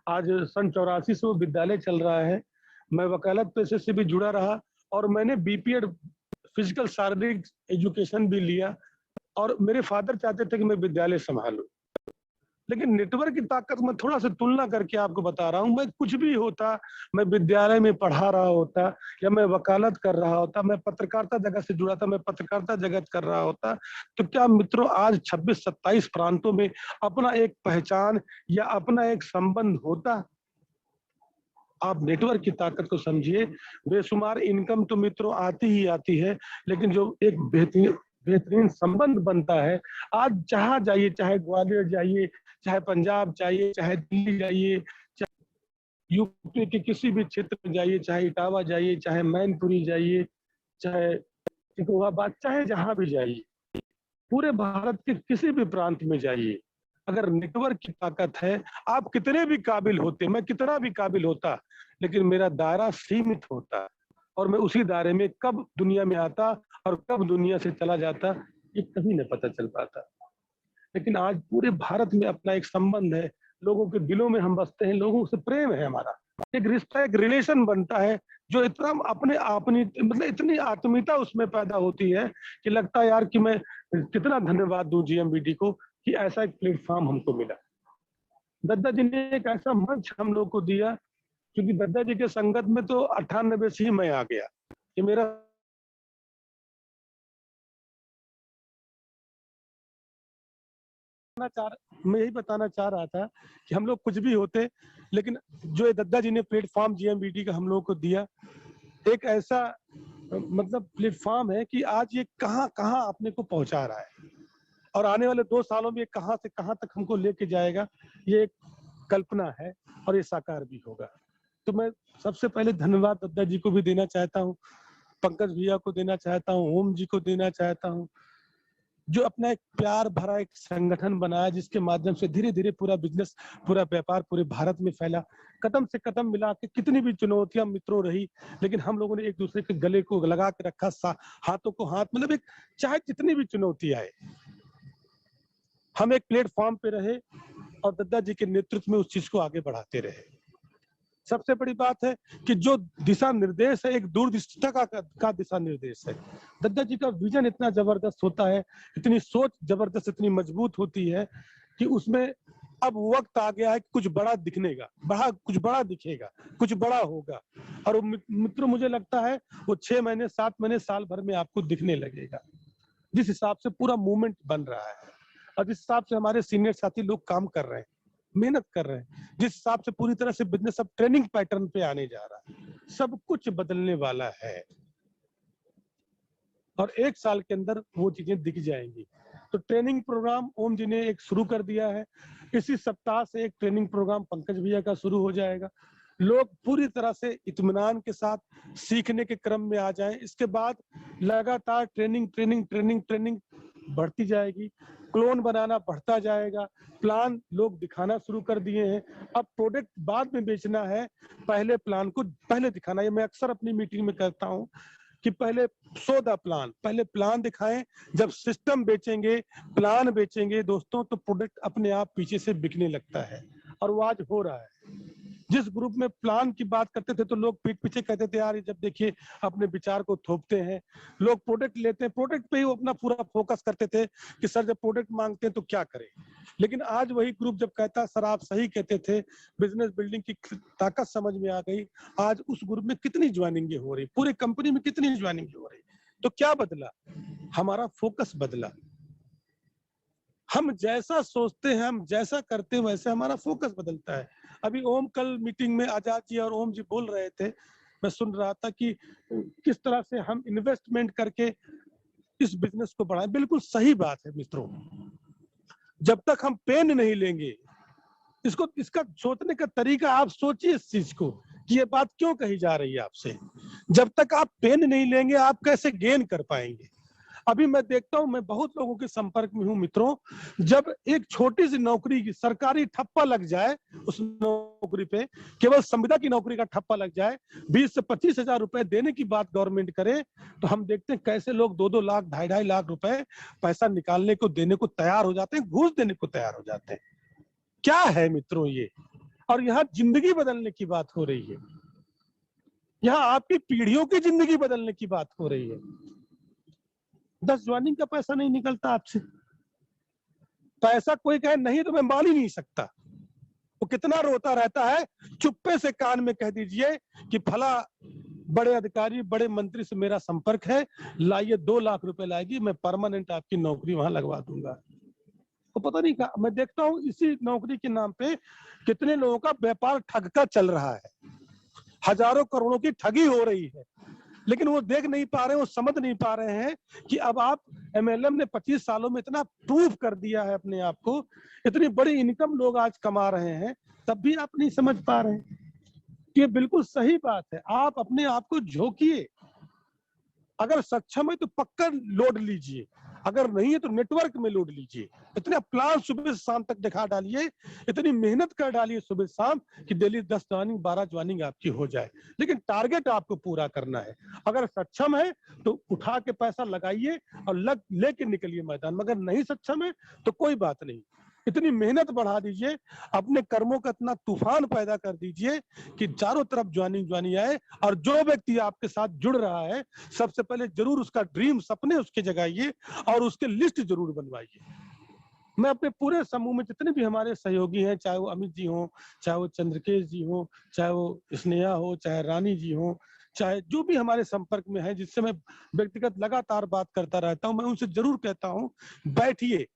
आज सन 84 से वो विद्यालय चल रहा है। मैं वकालत पेशे से भी जुड़ा रहा और मैंने बीपीएड फिजिकल शारीरिक एजुकेशन भी लिया और मेरे फादर चाहते थे कि मैं विद्यालय संभालूं। लेकिन नेटवर्क की ताकत में थोड़ा सा तुलना करके आपको बता रहा हूँ, मैं कुछ भी होता, मैं विद्यालय में पढ़ा रहा होता या मैं वकालत कर रहा होता, मैं पत्रकारिता जगत से जुड़ा था, मैं पत्रकारिता जगत कर रहा होता, तो क्या मित्रों आज 26-27 प्रांतों में अपना एक पहचान या अपना एक संबंध होता? आप नेटवर्क की ताकत को समझिए। बेशुमार इनकम तो मित्रों आती ही आती है, लेकिन जो एक बेहतरीन संबंध बनता है, आज जहां जाइए, चाहे ग्वालियर जाइए, चाहे पंजाब जाइए, चाहे दिल्ली जाइए, चाहे यूपी के किसी भी क्षेत्र में जाइए, चाहे इटावा जाइए, चाहे मैनपुरी जाइए, चाहे सिकोहाबाद, चाहे जहां भी जाइए, पूरे भारत के किसी भी प्रांत में जाइए, अगर नेटवर्क की ताकत है, आप कितने भी काबिल होते, मैं कितना भी काबिल होता, लेकिन मेरा दायरा सीमित होता और मैं उसी दायरे में कब दुनिया में आता और कब दुनिया से चला जाता, ये कभी नहीं पता चल पाता। लेकिन आज पूरे भारत में अपना एक संबंध है, लोगों के दिलों में हम बसते हैं, लोगों से प्रेम है हमारा, एक रिश्ता, एक रिलेशन बनता है जो इतना अपने अपनी मतलब इतनी आत्मीयता उसमें पैदा होती है कि लगता है यार कि मैं कितना धन्यवाद दूं जीएमबीडी को कि ऐसा एक प्लेटफॉर्म हमको मिला। दद्दा जी ने एक ऐसा मंच हम लोग को दिया, क्योंकि दद्दा जी के संगत में तो 98 से ही मैं आ गया। ये मेरा मैं यही बताना चाह रहा था कि हम लोग कुछ भी होते, लेकिन जो दद्दा जी ने प्लेटफॉर्म जीएमबीडी का हम लोग को दिया, एक ऐसा मतलब प्लेटफॉर्म है कि आज ये कहां कहां अपने को पहुंचा रहा है और आने वाले 2 सालों में ये कहां से कहां तक हमको लेके जाएगा, ये एक कल्पना है और ये साकार भी होगा। तो मैं सबसे पहले धन्यवाद दद्दा जी को भी देना चाहता हूँ, पंकज भैया को देना चाहता हूँ, ओम जी को देना चाहता हूँ, जो अपना एक प्यार भरा एक संगठन बनाया, जिसके माध्यम से धीरे धीरे पूरा बिजनेस, पूरा व्यापार पूरे भारत में फैला। कदम से कदम मिला के कितनी भी चुनौतियां मित्रों रही, लेकिन हम लोगों ने एक दूसरे के गले को लगा के रखा, हाथों को हाथ, मतलब एक चाहे जितनी भी चुनौती आए, हम एक प्लेटफॉर्म पे रहे और दद्दा जी के नेतृत्व में उस चीज को आगे बढ़ाते रहे। सबसे बड़ी बात है कि जो दिशा निर्देश है, एक दूरदृष्टता का दिशा निर्देश है। दद्दा जी का विजन इतना जबरदस्त होता है, इतनी सोच जबरदस्त, इतनी मजबूत होती है कि उसमें अब वक्त आ गया है कि कुछ बड़ा दिखने का, कुछ बड़ा दिखेगा, कुछ बड़ा होगा। और मित्रों मुझे लगता है वो 6 महीने, 7 महीने, साल भर में आपको दिखने लगेगा, जिस हिसाब से पूरा मूवमेंट बन रहा है और जिस हिसाब से हमारे सीनियर साथी लोग काम कर रहे हैं, मेहनत कर रहे हैं, जिस हिसाब से पूरी तरह से बिजनेस अब ट्रेनिंग पैटर्न पे आने जा रहा है, सब कुछ बदलने वाला है और 1 साल के अंदर वो चीजें दिख जाएंगी। तो ट्रेनिंग प्रोग्राम ओम जी ने एक शुरू कर दिया है। इसी सप्ताह से एक ट्रेनिंग प्रोग्राम पंकज भैया का शुरू हो जाएगा। लोग पूरी तरह से इत्मीनान के साथ सीखने के क्रम में आ जाएं। इसके बाद लगातार ट्रेनिंग बढ़ती जाएगी, क्लोन बनाना बढ़ता जाएगा, प्लान लोग दिखाना शुरू कर दिए हैं। अब प्रोडक्ट बाद में बेचना है, पहले प्लान को पहले दिखाना। ये मैं अक्सर अपनी मीटिंग में करता हूँ कि पहले सौदा प्लान, पहले प्लान दिखाएं, जब सिस्टम बेचेंगे, प्लान बेचेंगे दोस्तों, तो प्रोडक्ट अपने आप पीछे से बिकने लगता है और वो आज हो रहा है। जिस ग्रुप में प्लान की बात करते थे तो लोग पीठ पीछे कहते थे यार जब देखिए अपने विचार को थोपते हैं। लोग प्रोडक्ट लेते हैं, प्रोडक्ट पे ही वो अपना पूरा फोकस करते थे कि सर जब प्रोडक्ट मांगते हैं तो क्या करें। लेकिन आज वही ग्रुप जब कहता है सर आप सही कहते थे, बिजनेस बिल्डिंग की ताकत समझ में आ गई, आज उस ग्रुप में कितनी ज्वाइनिंग हो रही, पूरी कंपनी में कितनी ज्वाइनिंग हो रही। तो क्या बदला? हमारा फोकस बदला। हम जैसा सोचते हैं, हम जैसा करते हैं, वैसे हमारा फोकस बदलता है। अभी ओम कल मीटिंग में आजाद जी और ओम जी बोल रहे थे, मैं सुन रहा था कि किस तरह से हम इन्वेस्टमेंट करके इस बिजनेस को बढ़ाएं। बिल्कुल सही बात है मित्रों, जब तक हम पेन नहीं लेंगे, इसका सोचने का तरीका आप सोचिए इस चीज को कि ये बात क्यों कही जा रही है आपसे। जब तक आप पेन नहीं लेंगे आप कैसे गेन कर पाएंगे। अभी मैं देखता हूं, मैं बहुत लोगों के संपर्क में हूं मित्रों, जब एक छोटी सी नौकरी की सरकारी ठप्पा लग जाए, उस नौकरी पे केवल संविदा की नौकरी का ठप्पा लग जाए, 20 से 25 हजार रुपए देने की बात गवर्नमेंट करे, तो हम देखते हैं कैसे लोग 2-2 लाख 2.5 लाख रुपए पैसा निकालने को देने को तैयार हो जाते हैं, घूस देने को तैयार हो जाते हैं। क्या है मित्रों ये? और यहाँ जिंदगी बदलने की बात हो रही है, यहाँ आपकी पीढ़ियों की जिंदगी बदलने की बात हो रही है। 10 ज्वाइनिंग का पैसा नहीं निकलता आपसे, पैसा कोई कहे नहीं तो मैं मान ही नहीं सकता, वो कितना रोता रहता है। चुप्पे से कान में कह दीजिए कि फला बड़े अधिकारी बड़े मंत्री से मेरा संपर्क है, लाइए 2 लाख रुपए लाएगी, मैं परमानेंट आपकी नौकरी वहां लगवा दूंगा। तो पता नहीं क्या, मैं देखता हूँ इसी नौकरी के नाम पे कितने लोगों का व्यापार ठग का चल रहा है, हजारों करोड़ों की ठगी हो रही है, लेकिन वो देख नहीं पा रहे, वो समझ नहीं पा रहे हैं कि अब आप एमएलएम ने 25 सालों में इतना प्रूफ कर दिया है अपने आप को, इतनी बड़ी इनकम लोग आज कमा रहे हैं, तब भी आप नहीं समझ पा रहे हैं। ये बिल्कुल सही बात है, आप अपने आप को झोंकिए, अगर सक्षम है तो पक्का लोड लीजिए, अगर नहीं है तो नेटवर्क में लोड लीजिए, इतना प्लान सुबह से शाम तक दिखा डालिए, इतनी मेहनत कर डालिए सुबह शाम कि डेली 10 ज्वाइनिंग 12 ज्वाइनिंग आपकी हो जाए, लेकिन टारगेट आपको पूरा करना है। अगर सक्षम है तो उठा के पैसा लगाइए और लग लेके निकलिए मैदान, मगर नहीं सक्षम है तो कोई बात नहीं, इतनी मेहनत बढ़ा दीजिए, अपने कर्मों का इतना तूफान पैदा कर दीजिए कि चारों तरफ ज्वाइनिंग आए, और जो व्यक्ति आपके साथ जुड़ रहा है सबसे पहले जरूर उसका ड्रीम सपने उसके जगाइए और उसके लिस्ट जरूर बनवाइए। मैं अपने पूरे समूह में जितने भी हमारे सहयोगी हैं, चाहे वो अमित जी हो, चाहे वो चंद्रकेश जी हो, चाहे वो स्नेहा हो, चाहे रानी जी हो, चाहे जो भी हमारे संपर्क में है, जिससे मैं व्यक्तिगत लगातार बात करता रहता हूं, मैं उनसे जरूर कहता हूं बैठिए,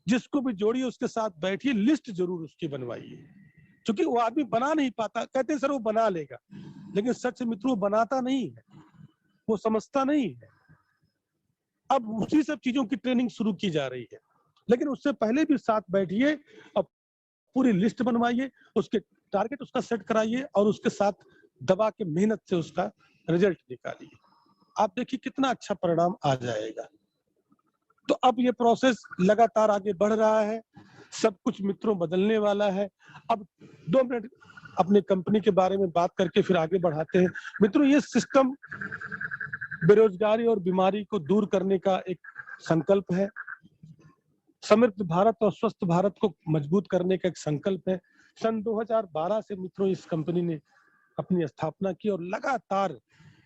जिसको भी जोड़िए उसके साथ बैठिए, लिस्ट जरूर उसकी बनवाइए, क्योंकि वो आदमी बना नहीं पाता, कहते हैं सर वो बना लेगा, लेकिन सच मित्रों बनाता नहीं है, वो समझता नहीं है। अब उसी सब चीजों की ट्रेनिंग शुरू की जा रही है, लेकिन उससे पहले भी साथ बैठिए और पूरी लिस्ट बनवाइए, उसके टारगेट उसका सेट कराइए और उसके साथ दबा के मेहनत से उसका रिजल्ट निकालिए, आप देखिए कितना अच्छा परिणाम आ जाएगा। तो अब ये प्रोसेस लगातार आगे बढ़ रहा है, सब कुछ मित्रों बदलने वाला है। अब 2 मिनट अपनी कंपनी के बारे में बात करके फिर आगे बढ़ाते हैं। मित्रों, ये सिस्टम बेरोजगारी और बीमारी को दूर करने का एक संकल्प है, समृद्ध भारत और स्वस्थ भारत को मजबूत करने का एक संकल्प है। सन 2012 से मित्रों इस कंपनी ने अपनी स्थापना की और लगातार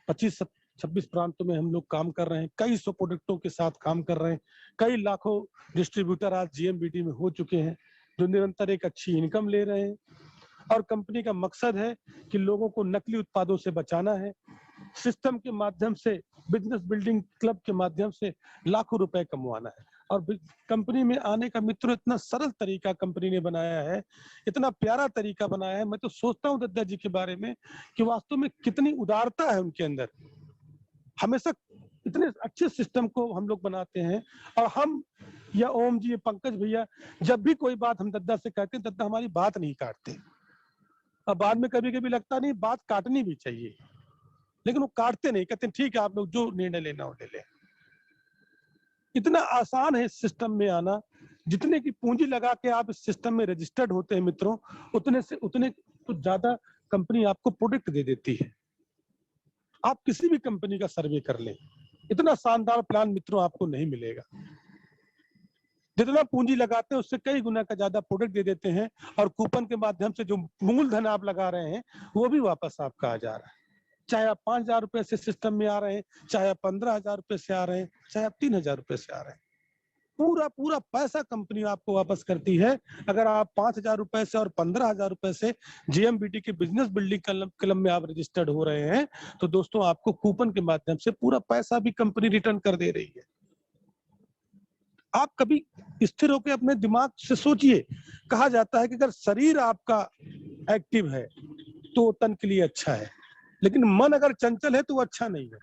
25-26 प्रांतों में हम लोग काम कर रहे हैं, कई सौ प्रोडक्टों के साथ काम कर रहे हैं, कई लाखों डिस्ट्रीब्यूटर आज जीएमबीडी में हो चुके हैं जो निरंतर एक अच्छी इनकम ले रहे हैं, और कंपनी का मकसद है कि लोगों को नकली उत्पादों से बचाना है, सिस्टम के माध्यम से, बिजनेस बिल्डिंग क्लब के माध्यम से लाखों रुपए कमवाना है। और कंपनी में आने का मित्रों इतना सरल तरीका कंपनी ने बनाया है, इतना प्यारा तरीका बनाया है, मैं तो सोचता हूँ दद्दा जी के बारे में कि वास्तव में कितनी उदारता है उनके अंदर। हमेशा इतने अच्छे सिस्टम को हम लोग बनाते हैं, और हम या ओम जी, पंकज भैया, जब भी कोई बात हम दद्दा से कहते हैं, दद्दा हमारी बात नहीं काटते। अब बाद में कभी कभी लगता नहीं बात काटनी भी चाहिए, लेकिन वो काटते नहीं, कहते ठीक है आप लोग जो निर्णय लेना हो ले लें। इतना आसान है इस सिस्टम में आना, जितने की पूंजी लगा के आप इस सिस्टम में रजिस्टर्ड होते हैं मित्रों, उतने तो ज्यादा कंपनी आपको प्रोडक्ट दे देती है। आप किसी भी कंपनी का सर्वे कर लें, इतना शानदार प्लान मित्रों आपको नहीं मिलेगा। जितना पूंजी लगाते हैं उससे कई गुना का ज्यादा प्रोडक्ट दे देते हैं, और कूपन के माध्यम से जो मूलधन आप लगा रहे हैं वो भी वापस आपका आ जा रहा है। चाहे आप 5,000 रुपए से सिस्टम में आ रहे हैं, चाहे आप 15,000 रुपए से आ रहे हैं, चाहे आप 3,000 रुपए से आ रहे हैं, पूरा पैसा कंपनी आपको वापस करती है। अगर आप 5,000 रुपए से और 15,000 रुपए से जीएमबीटी के बिजनेस बिल्डिंग क्लब में आप रजिस्टर्ड हो रहे हैं, तो दोस्तों आपको कूपन के माध्यम से पूरा पैसा भी कंपनी रिटर्न कर दे रही है। आप कभी स्थिर होकर अपने दिमाग से सोचिए, कहा जाता है कि अगर शरीर आपका एक्टिव है तो तन के लिए अच्छा है, लेकिन मन अगर चंचल है तो वो अच्छा नहीं है।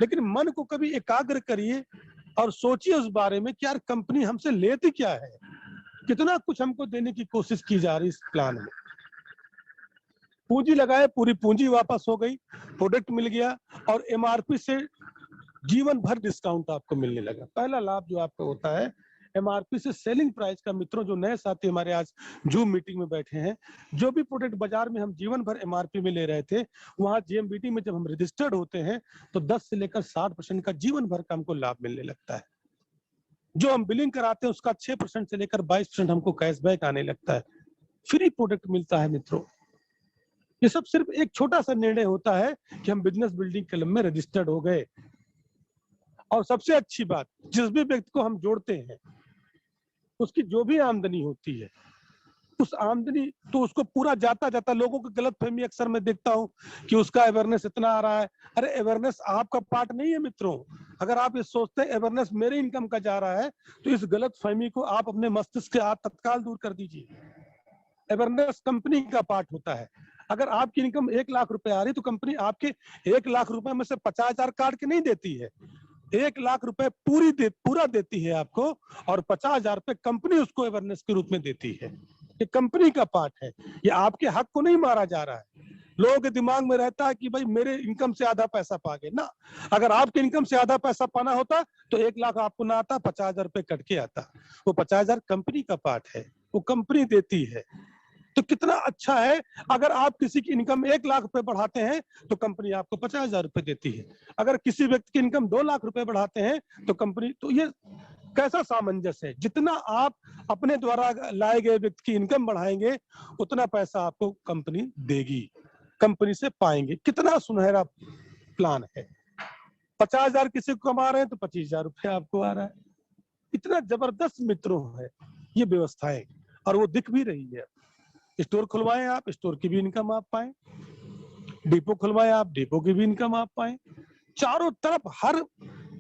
लेकिन मन को कभी एकाग्र करिए और सोचिए उस बारे में कि यार कंपनी हमसे लेती क्या है, कितना कुछ हमको देने की कोशिश की जा रही है इस प्लान में। पूंजी लगाए, पूरी पूंजी वापस हो गई, प्रोडक्ट मिल गया, और एमआरपी से जीवन भर डिस्काउंट आपको मिलने लगा। पहला लाभ जो आपका होता है एमआरपी से सेलिंग प्राइस का। मित्रों, जो नए साथी हमारे आज जूम मीटिंग में बैठे हैं, जो भी प्रोडक्ट बाजार में हम जीवन भर एमआरपी में ले रहे थे, वहां जेएमबीटी में जब हम रजिस्टर्ड होते हैं तो 10 से लेकर 60% का जीवन भर का हमको लाभ मिलने लगता है। जो हम बिलिंग कराते हैं उसका 6% से लेकर 22% हमको कैशबैक आने लगता है। फ्री प्रोडक्ट मिलता है मित्रों। ये सब सिर्फ एक छोटा सा निर्णय होता है कि हम बिजनेस बिल्डिंग क्लब में रजिस्टर्ड हो गए। और सबसे अच्छी बात, जिस भी व्यक्ति को हम जोड़ते हैं उसकी जो भी आमदनी होती है, उस आमदनी तो उसको पूरा जाता जाता लोगों की गलतफहमी अक्सर मैं देखता हूं कि उसका अवेयरनेस इतना आ रहा है। अरे अवेयरनेस आपका पार्ट नहीं है मित्रों। अगर आप ये सोचते हैं अवेयरनेस मेरे इनकम का जा रहा है तो इस गलतफहमी को आप अपने मस्तिष्क से आप तत्काल दूर कर दीजिए। अवेयरनेस कंपनी का पार्ट होता है। अगर आपकी इनकम 1 लाख रुपए आ रही तो कंपनी आपके 1 लाख रुपए में से 50,000 काट के नहीं देती है। 1 लाख रुपए पूरा देती है आपको और 50,000 रुपए कंपनी उसको अवेयरनेस के रूप में देती है। ये कंपनी का पार्ट है। ये आपके हक को नहीं मारा जा रहा है। लोगों के दिमाग में रहता है कि भाई मेरे इनकम से आधा पैसा पागे ना। अगर आपके इनकम से आधा पैसा पाना होता तो 1 लाख आपको ना आता, 50,000 रुपए कट के आता। वो 50,000 कंपनी का पार्ट है, वो कंपनी देती है। तो कितना अच्छा है, अगर आप किसी की इनकम 1 लाख रुपए बढ़ाते हैं तो कंपनी आपको 50,000 रुपए देती है। अगर किसी व्यक्ति की इनकम 2 लाख रुपए बढ़ाते हैं तो कंपनी, तो ये कैसा सामंजस्य है। जितना आप अपने द्वारा लाए गए व्यक्ति की इनकम बढ़ाएंगे उतना पैसा आपको कंपनी देगी, कंपनी से पाएंगे। कितना सुनहरा प्लान है। 50,000 किसी को कमा रहे हैं तो 25,000 रुपए आपको आ रहा है। इतना जबरदस्त मित्रों है ये व्यवस्थाएं, और वो दिख भी रही है। स्टोर खुलवाएं आप, स्टोर की भी इनकम आप पाएं। डिपो खुलवाएं आप, डिपो की भी इनकम आप पाएं। चारों तरफ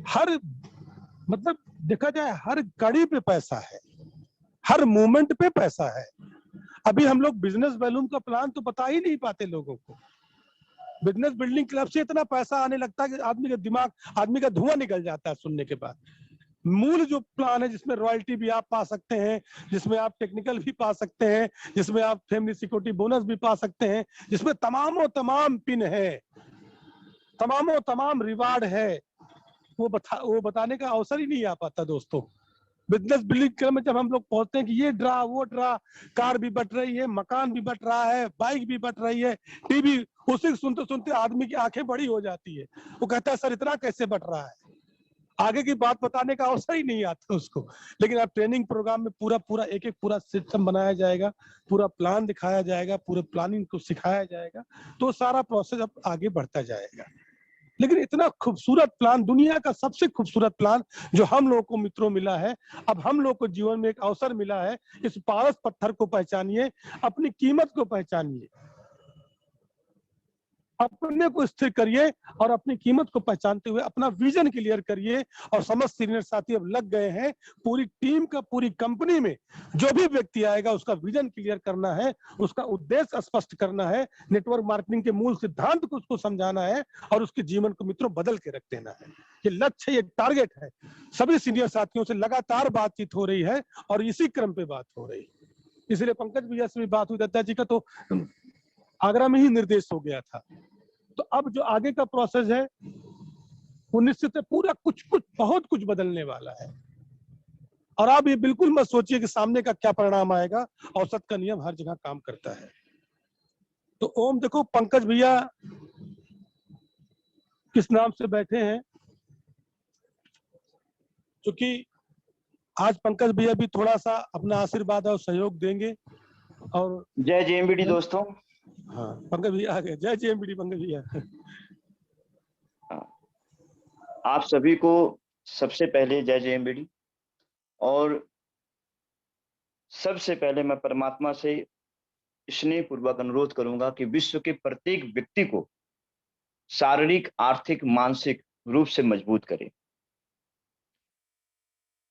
हर मतलब देखा जाए हर कड़ी पे पैसा है, हर मूवमेंट पे पैसा है। अभी हम लोग बिजनेस वैल्यूम का प्लान तो बता ही नहीं पाते लोगों को। बिजनेस बिल्डिंग क्लब से इतना पैसा आने लगता है कि आदमी का धुआं निकल जाता है सुनने के बाद। मूल जो प्लान है जिसमें रॉयल्टी भी आप पा सकते हैं, जिसमें आप टेक्निकल भी पा सकते हैं, जिसमें आप फैमिली सिक्योरिटी बोनस भी पा सकते हैं, जिसमें तमाम पिन है, तमाम रिवार्ड है, वो बताने का अवसर ही नहीं आ पाता दोस्तों। बिजनेस बिल्डिंग क्लब में जब हम लोग पहुंचते हैं कि ये ड्रा वो ड्रा, कार भी बट रही है, मकान भी बट रहा है, बाइक भी बट रही है, टीवी, उसी सुनते सुनते आदमी की आंखें बड़ी हो जाती है। वो कहता है सर इतना कैसे बट रहा है, आगे की बात बताने का अवसर ही नहीं आता उसको। लेकिन आप ट्रेनिंग प्रोग्राम में पूरा एक पूरा सिस्टम बनाया जाएगा, पूरा प्लान दिखाया जाएगा, पूरे प्लानिंग को सिखाया जाएगा, तो सारा प्रोसेस अब आगे बढ़ता जाएगा। लेकिन इतना खूबसूरत प्लान, दुनिया का सबसे खूबसूरत प्लान जो हम लोगों को मित्रों मिला है, अब हम लोग को जीवन में एक अवसर मिला है। इस पारस पत्थर को पहचानिए, अपनी कीमत को पहचानिए, अपने को स्थिर करिए और अपनी कीमत को पहचानते हुए अपना विजन क्लियर करिए। और समस्त सीनियर साथी अब लग गए हैं, पूरी टीम का, पूरी कंपनी में जो भी व्यक्ति आएगा उसका विजन क्लियर करना है, उसका उद्देश्य स्पष्ट करना है, नेटवर्क मार्केटिंग के मूल सिद्धांत को उसको समझाना है और उसके जीवन को मित्रों बदल के रख देना है। ये लक्ष्य, ये टारगेट है। सभी सीनियर साथियों से लगातार बातचीत हो रही है और इसी क्रम पे बात हो रही है। इसलिए पंकज भैया से भी बात हुई, दत्ता जी का तो आगरा में ही निर्देश हो गया था। तो अब जो आगे का प्रोसेस है वो निश्चित है पूरा कुछ बहुत कुछ बदलने वाला है। और आप ये बिल्कुल मत सोचिए कि सामने का क्या परिणाम आएगा, औसत का नियम हर जगह काम करता है। तो ओम देखो पंकज भैया किस नाम से बैठे हैं, क्योंकि आज पंकज भैया भी थोड़ा सा अपना आशीर्वाद और सहयोग देंगे। और जय जेएमबीडी दोस्तों। हाँ पंकज भैया आ गए। जय जेएमबीडी पंकज भैया। आप सभी को सबसे पहले जय जेएमबीडी। और सबसे पहले मैं परमात्मा से स्नेह पूर्वक अनुरोध करूंगा कि विश्व के प्रत्येक व्यक्ति को शारीरिक, आर्थिक, मानसिक रूप से मजबूत करे।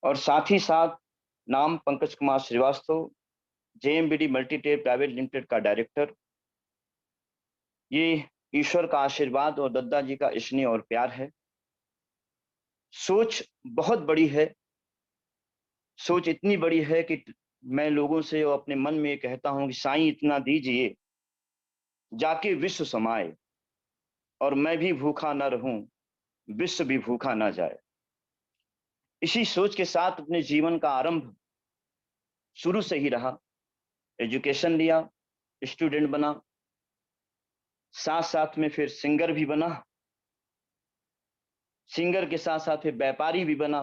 और साथ ही साथ नाम Pankaj Kumar Srivastava, JMBD multitech private limited का डायरेक्टर। ये ईश्वर का आशीर्वाद और दद्दा जी का स्नेह और प्यार है। सोच बहुत बड़ी है, सोच इतनी बड़ी है कि मैं लोगों से और अपने मन में कहता हूं कि साईं इतना दीजिए जाके विश्व समाए और मैं भी भूखा न रहूं विश्व भी भूखा ना जाए। इसी सोच के साथ अपने जीवन का आरंभ शुरू से ही रहा। एजुकेशन लिया, स्टूडेंट बना, साथ साथ में फिर सिंगर भी बना, सिंगर के साथ साथ फिर व्यापारी भी बना,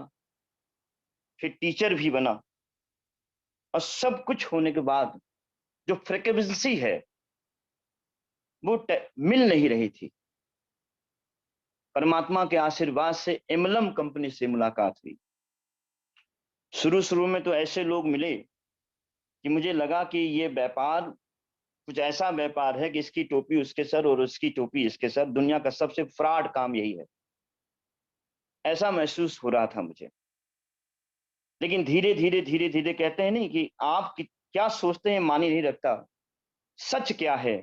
फिर टीचर भी बना। और सब कुछ होने के बाद जो फ्रिक्वेंसी है वो मिल नहीं रही थी। परमात्मा के आशीर्वाद से एमलम कंपनी से मुलाकात हुई। शुरू में तो ऐसे लोग मिले कि मुझे लगा कि ये व्यापार कुछ ऐसा व्यापार है कि इसकी टोपी उसके सर और उसकी टोपी इसके सर, दुनिया का सबसे फ्रॉड काम यही है, ऐसा महसूस हो रहा था मुझे। लेकिन धीरे धीरे कहते हैं नहीं कि आप क्या सोचते हैं मानी नहीं रखता, सच क्या है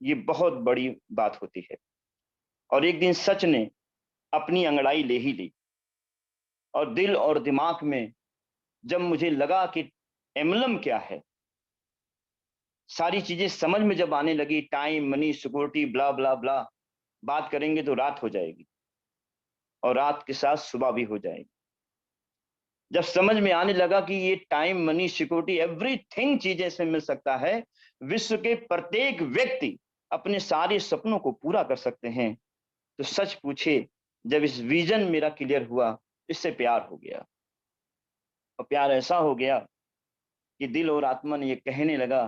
ये बहुत बड़ी बात होती है। और एक दिन सच ने अपनी अंगड़ाई ले ही ली, और दिल और दिमाग में जब मुझे लगा कि एमलम क्या है, सारी चीजें समझ में जब आने लगी, टाइम, मनी, सिक्योरिटी, ब्ला ब्ला ब्ला, बात करेंगे तो रात हो जाएगी और रात के साथ सुबह भी हो जाएगी। जब समझ में आने लगा कि ये टाइम, मनी, सिक्योरिटी, एवरीथिंग चीजें से मिल सकता है, विश्व के प्रत्येक व्यक्ति अपने सारे सपनों को पूरा कर सकते हैं, तो सच पूछे जब इस विजन मेरा क्लियर हुआ, इससे प्यार हो गया। और प्यार ऐसा हो गया कि दिल और आत्मा ने ये कहने लगा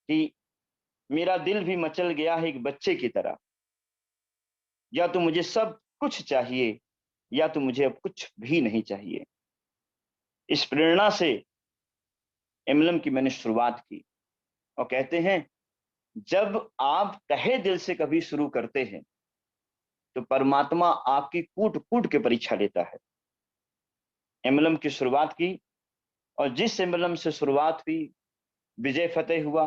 कि मेरा दिल भी मचल गया है एक बच्चे की तरह, या तो मुझे सब कुछ चाहिए या तो मुझे अब कुछ भी नहीं चाहिए। इस प्रेरणा से एमलम की मैंने शुरुआत की। और कहते हैं जब आप तहे दिल से कभी शुरू करते हैं तो परमात्मा आपकी कूट कूट के परीक्षा लेता है। एमलम की शुरुआत की, और जिस एमलम से शुरुआत हुई, विजय फतेह हुआ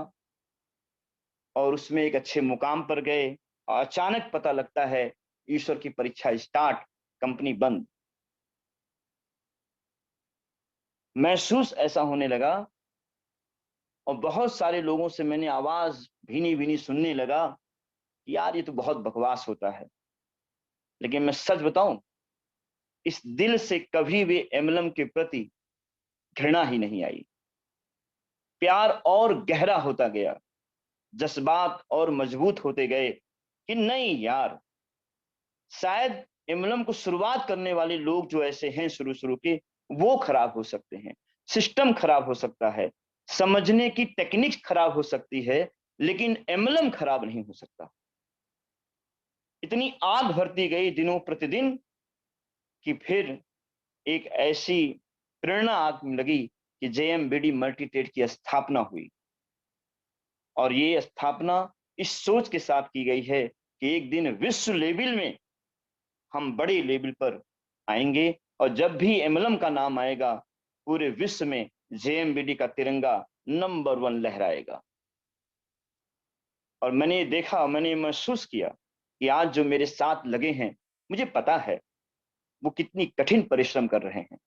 और उसमें एक अच्छे मुकाम पर गए, और अचानक पता लगता है ईश्वर की परीक्षा स्टार्ट, कंपनी बंद। महसूस ऐसा होने लगा, और बहुत सारे लोगों से मैंने आवाज भीनी भीनी सुनने लगा कि यार ये तो बहुत बकवास होता है। लेकिन मैं सच बताऊं, इस दिल से कभी भी एमलम के प्रति घृणा ही नहीं आई। प्यार और गहरा होता गया, जज्बात और मजबूत होते गए कि नहीं यार, शायद एमलम को शुरुआत करने वाले लोग जो ऐसे हैं शुरू के, वो खराब हो सकते हैं, सिस्टम खराब हो सकता है, समझने की टेक्निक खराब हो सकती है, लेकिन एमलम खराब नहीं हो सकता। इतनी आग भरती गई दिनों प्रतिदिन कि फिर एक ऐसी प्रेरणा आग लगी कि जेएमबीडी मल्टीटेड की स्थापना हुई। और ये स्थापना इस सोच के साथ की गई है कि एक दिन विश्व लेवल में हम बड़े लेवल पर आएंगे, और जब भी एमलम का नाम आएगा पूरे विश्व में जेएमबीडी का तिरंगा नंबर 1 लहराएगा। और मैंने देखा, मैंने महसूस किया कि आज जो मेरे साथ लगे हैं, मुझे पता है वो कितनी कठिन परिश्रम कर रहे हैं,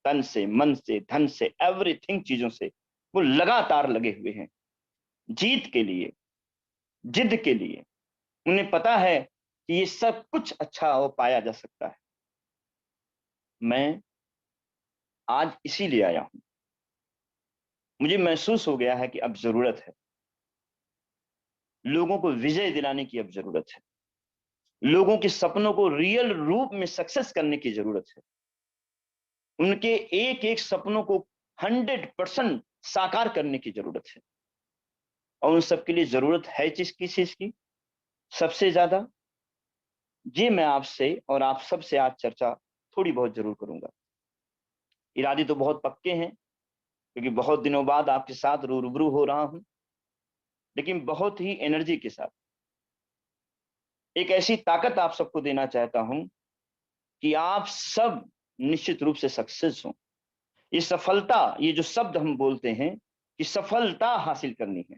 तन से, मन से, धन से, एवरीथिंग चीजों से वो लगातार लगे हुए हैं जीत के लिए, जिद के लिए। उन्हें पता है कि ये सब कुछ अच्छा हो पाया जा सकता है। मैं आज इसीलिए आया हूं। मुझे महसूस हो गया है कि अब जरूरत है, लोगों को विजय दिलाने की अब जरूरत है, लोगों के सपनों को रियल रूप में सक्सेस करने की जरूरत है, उनके एक एक सपनों को 100% साकार करने की जरूरत है। और उन सबके लिए जरूरत है किस चीज की सबसे ज्यादा, ये मैं आपसे और आप सबसे आज चर्चा थोड़ी बहुत जरूर करूंगा। इरादे तो बहुत पक्के हैं, क्योंकि बहुत दिनों बाद आपके साथ रूबरू हो रहा हूं, लेकिन बहुत ही एनर्जी के साथ एक ऐसी ताकत आप सबको देना चाहता हूं कि आप सब निश्चित रूप से सक्सेस हो। ये सफलता, ये जो शब्द हम बोलते हैं कि सफलता हासिल करनी है,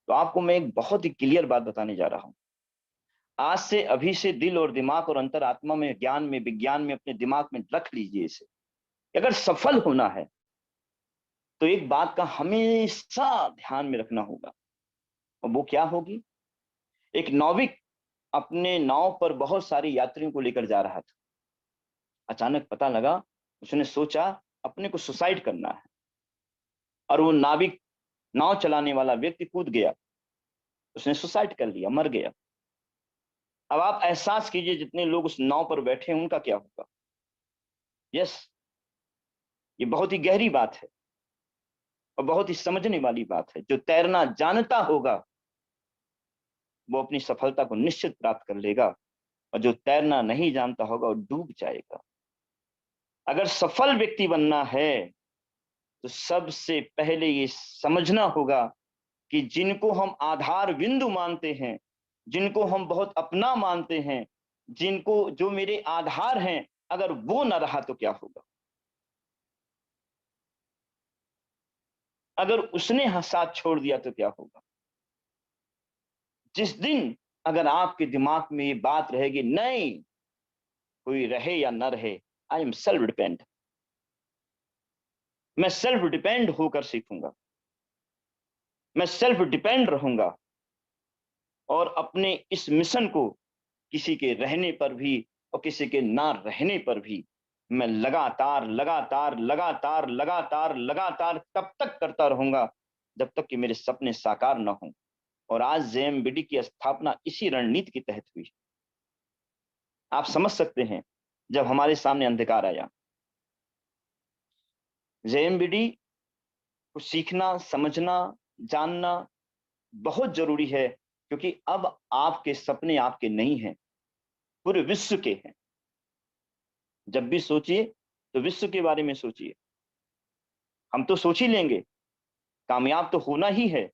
तो आपको मैं एक बहुत ही क्लियर बात बताने जा रहा हूं। आज से, अभी से दिल और दिमाग और अंतरात्मा में, ज्ञान में, विज्ञान में, अपने दिमाग में रख लीजिए इसे। अगर सफल होना है तो एक बात का हमेशा ध्यान में रखना होगा, और वो क्या होगी? एक नाविक अपने नाव पर बहुत सारे यात्रियों को लेकर जा रहा था। अचानक पता लगा, उसने सोचा अपने को सुसाइड करना है, और वो नाविक, नाव चलाने वाला व्यक्ति कूद गया, उसने सुसाइड कर लिया, मर गया। अब आप एहसास कीजिए जितने लोग उस नाव पर बैठे हैं उनका क्या होगा। यस, ये बहुत ही गहरी बात है और बहुत ही समझने वाली बात है। जो तैरना जानता होगा वो अपनी सफलता को निश्चित प्राप्त कर लेगा, और जो तैरना नहीं जानता होगा वो डूब जाएगा। अगर सफल व्यक्ति बनना है तो सबसे पहले ये समझना होगा कि जिनको हम आधार बिंदु मानते हैं, जिनको हम बहुत अपना मानते हैं, जिनको जो मेरे आधार हैं, अगर वो न रहा तो क्या होगा। अगर उसने साथ छोड़ दिया तो क्या होगा। जिस दिन अगर आपके दिमाग में ये बात रहेगी, नहीं, कोई रहे या न रहे, आई एम सेल्फ डिपेंड, मैं सेल्फ डिपेंड होकर सीखूंगा, मैं सेल्फ डिपेंड रहूंगा, और अपने इस मिशन को किसी के रहने पर भी और किसी के ना रहने पर भी मैं लगातार लगातार लगातार लगातार लगातार तब तक करता रहूंगा जब तक कि मेरे सपने साकार न हों। और आज जेएमबीडी की स्थापना इसी रणनीति के तहत हुई। आप समझ सकते हैं, जब हमारे सामने अंधकार आया, जेएमबीडी को सीखना, समझना, जानना बहुत जरूरी है, क्योंकि अब आपके सपने आपके नहीं हैं, पूरे विश्व के हैं। जब भी सोचिए तो विश्व के बारे में सोचिए। हम तो सोच ही लेंगे, कामयाब तो होना ही है,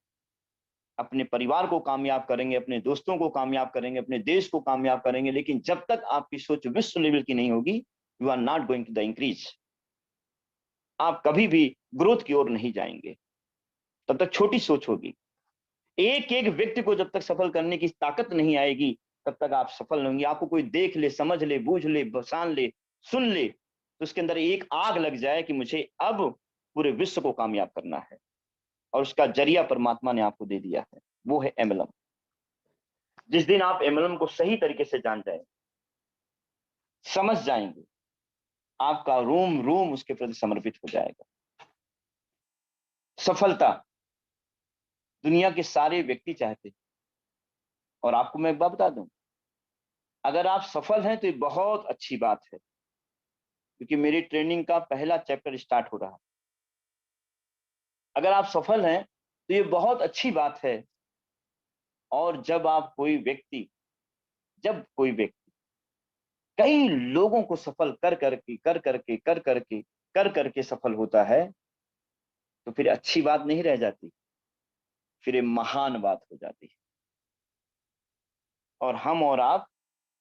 अपने परिवार को कामयाब करेंगे, अपने दोस्तों को कामयाब करेंगे, अपने देश को कामयाब करेंगे, लेकिन जब तक आपकी सोच विश्व लेवल की नहीं होगी, you are not going to the increase, आप कभी भी ग्रोथ की ओर नहीं जाएंगे। तब तक छोटी सोच होगी। एक एक व्यक्ति को जब तक सफल करने की ताकत नहीं आएगी, तब तक आप सफल नहीं होंगे। आपको कोई देख ले, समझ ले, बूझ ले, बसान ले, सुन ले, तो उसके अंदर एक आग लग जाए कि मुझे अब पूरे विश्व को कामयाब करना है, और उसका जरिया परमात्मा ने आपको दे दिया है, वो है एमएलएम। जिस दिन आप एमएलएम को सही तरीके से जान जाए, समझ जाएंगे, आपका रोम रोम उसके प्रति समर्पित हो जाएगा। सफलता दुनिया के सारे व्यक्ति चाहते हैं, और आपको मैं एक बात बता दूं, अगर आप सफल हैं तो ये बहुत अच्छी बात है, क्योंकि मेरी ट्रेनिंग का पहला चैप्टर स्टार्ट हो रहा है। अगर आप सफल हैं तो ये बहुत अच्छी बात है। और जब कोई व्यक्ति कई लोगों को सफल कर करके सफल होता है, तो फिर अच्छी बात नहीं रह जाती, फिर ये महान बात हो जाती है। और हम और आप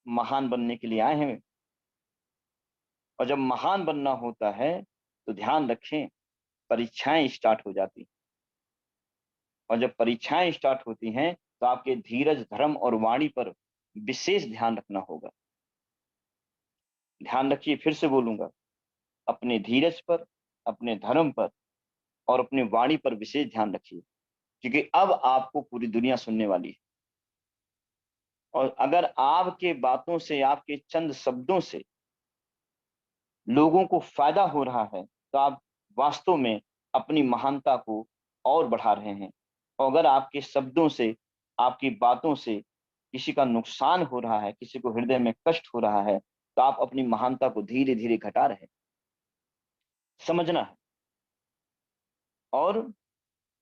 महान बनने के लिए आए हैं, और जब महान बनना होता है तो ध्यान रखें, परीक्षाएं स्टार्ट हो जाती, और जब परीक्षाएं स्टार्ट होती हैं तो आपके धीरज, धर्म और वाणी पर विशेष ध्यान रखना होगा। ध्यान रखिए, फिर से बोलूंगा, अपने धीरज पर, अपने धर्म पर और अपनी वाणी पर विशेष ध्यान रखिए, क्योंकि अब आपको पूरी दुनिया सुनने वाली है। और अगर आपके बातों से, आपके चंद शब्दों से लोगों को फायदा हो रहा है, तो आप वास्तव में अपनी महानता को और बढ़ा रहे हैं। और अगर आपके शब्दों से, आपकी बातों से किसी का नुकसान हो रहा है, किसी को हृदय में कष्ट हो रहा है, तो आप अपनी महानता को धीरे धीरे घटा रहे हैं। समझना है। और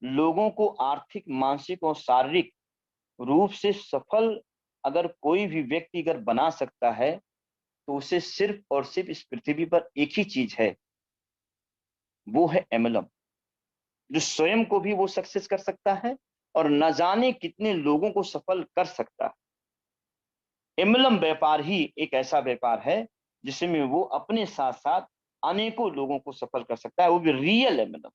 लोगों को आर्थिक, मानसिक और शारीरिक रूप से सफल अगर कोई भी व्यक्ति अगर बना सकता है, तो उसे सिर्फ और सिर्फ इस पृथ्वी पर एक ही चीज है, वो है एमएलएम, जो स्वयं को भी वो सक्सेस कर सकता है और न जाने कितने लोगों को सफल कर सकता है। एमएलएम व्यापार ही एक ऐसा व्यापार है जिसमें वो अपने साथ साथ अनेकों लोगों को सफल कर सकता है, वो भी रियल एमएलएम।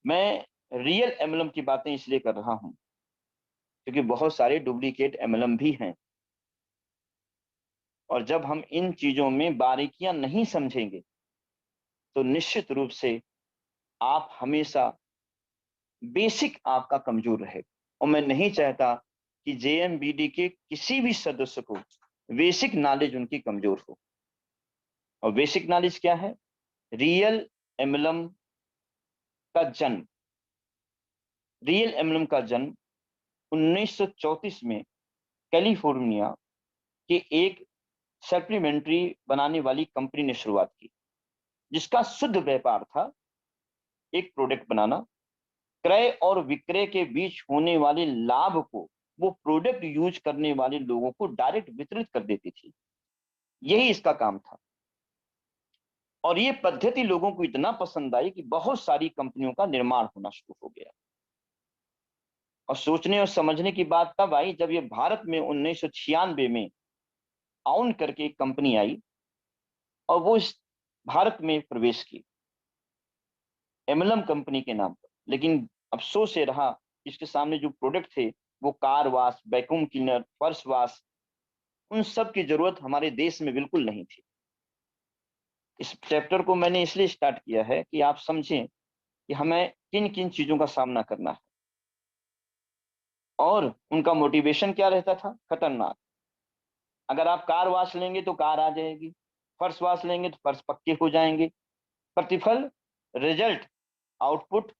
मैं रियल एमएलएम की बातें इसलिए कर रहा हूं क्योंकि बहुत सारे डुप्लीकेट एमएलएम भी हैं, और जब हम इन चीजों में बारीकियां नहीं समझेंगे तो निश्चित रूप से आप हमेशा बेसिक आपका कमजोर रहे। और मैं नहीं चाहता कि जेएमबीडी के किसी भी सदस्य को बेसिक नॉलेज उनकी कमजोर हो। और बेसिक नॉलेज क्या है? रियल एमलम का जन्म, रियल एमलम का जन्म 1934 में कैलिफोर्निया के एक सप्लीमेंट्री बनाने वाली कंपनी ने शुरुआत की, जिसका शुद्ध व्यापार था एक प्रोडक्ट बनाना। क्रय और विक्रय के बीच होने वाले लाभ को वो प्रोडक्ट यूज करने वाले लोगों को डायरेक्ट वितरित कर देती थी। यही इसका काम था। और ये पद्धति लोगों को इतना पसंद आई कि बहुत सारी कंपनियों का निर्माण होना शुरू हो गया। और सोचने और समझने की बात तब आई जब ये भारत में 1996 में आउन करके एक कंपनी आई और वो इस भारत में प्रवेश की एमलम कंपनी के नाम पर। लेकिन अफसोस ये रहा, इसके सामने जो प्रोडक्ट थे वो कार वाश, वैक्यूम क्लीनर, फर्श वाश, उन सब की जरूरत हमारे देश में बिल्कुल नहीं थी। इस चैप्टर को मैंने इसलिए स्टार्ट किया है कि आप समझें कि हमें किन किन चीजों का सामना करना है। और उनका मोटिवेशन क्या रहता था? खतरनाक। अगर आप कार वाश लेंगे तो कार आ जाएगी, फर्श वाश लेंगे तो फर्श पक्के हो जाएंगे। प्रतिफल, रिजल्ट, आउटपुट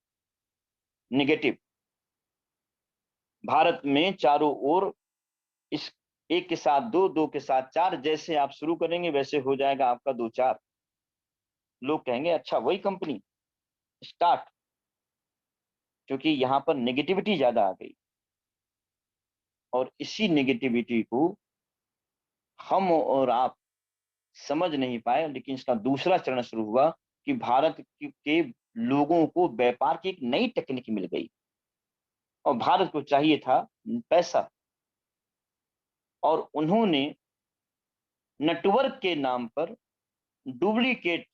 नेगेटिव। भारत में चारों ओर इस एक के साथ दो, दो के साथ चार, जैसे आप शुरू करेंगे वैसे हो जाएगा आपका 2-4। लोग कहेंगे अच्छा वही कंपनी, स्टार्ट। क्योंकि यहाँ पर नेगेटिविटी ज्यादा आ गई और इसी नेगेटिविटी को हम और आप समझ नहीं पाए। लेकिन इसका दूसरा चरण शुरू हुआ कि भारत के लोगों को व्यापार की एक नई टेक्निक मिल गई और भारत को चाहिए था पैसा। और उन्होंने नेटवर्क के नाम पर डुप्लीकेट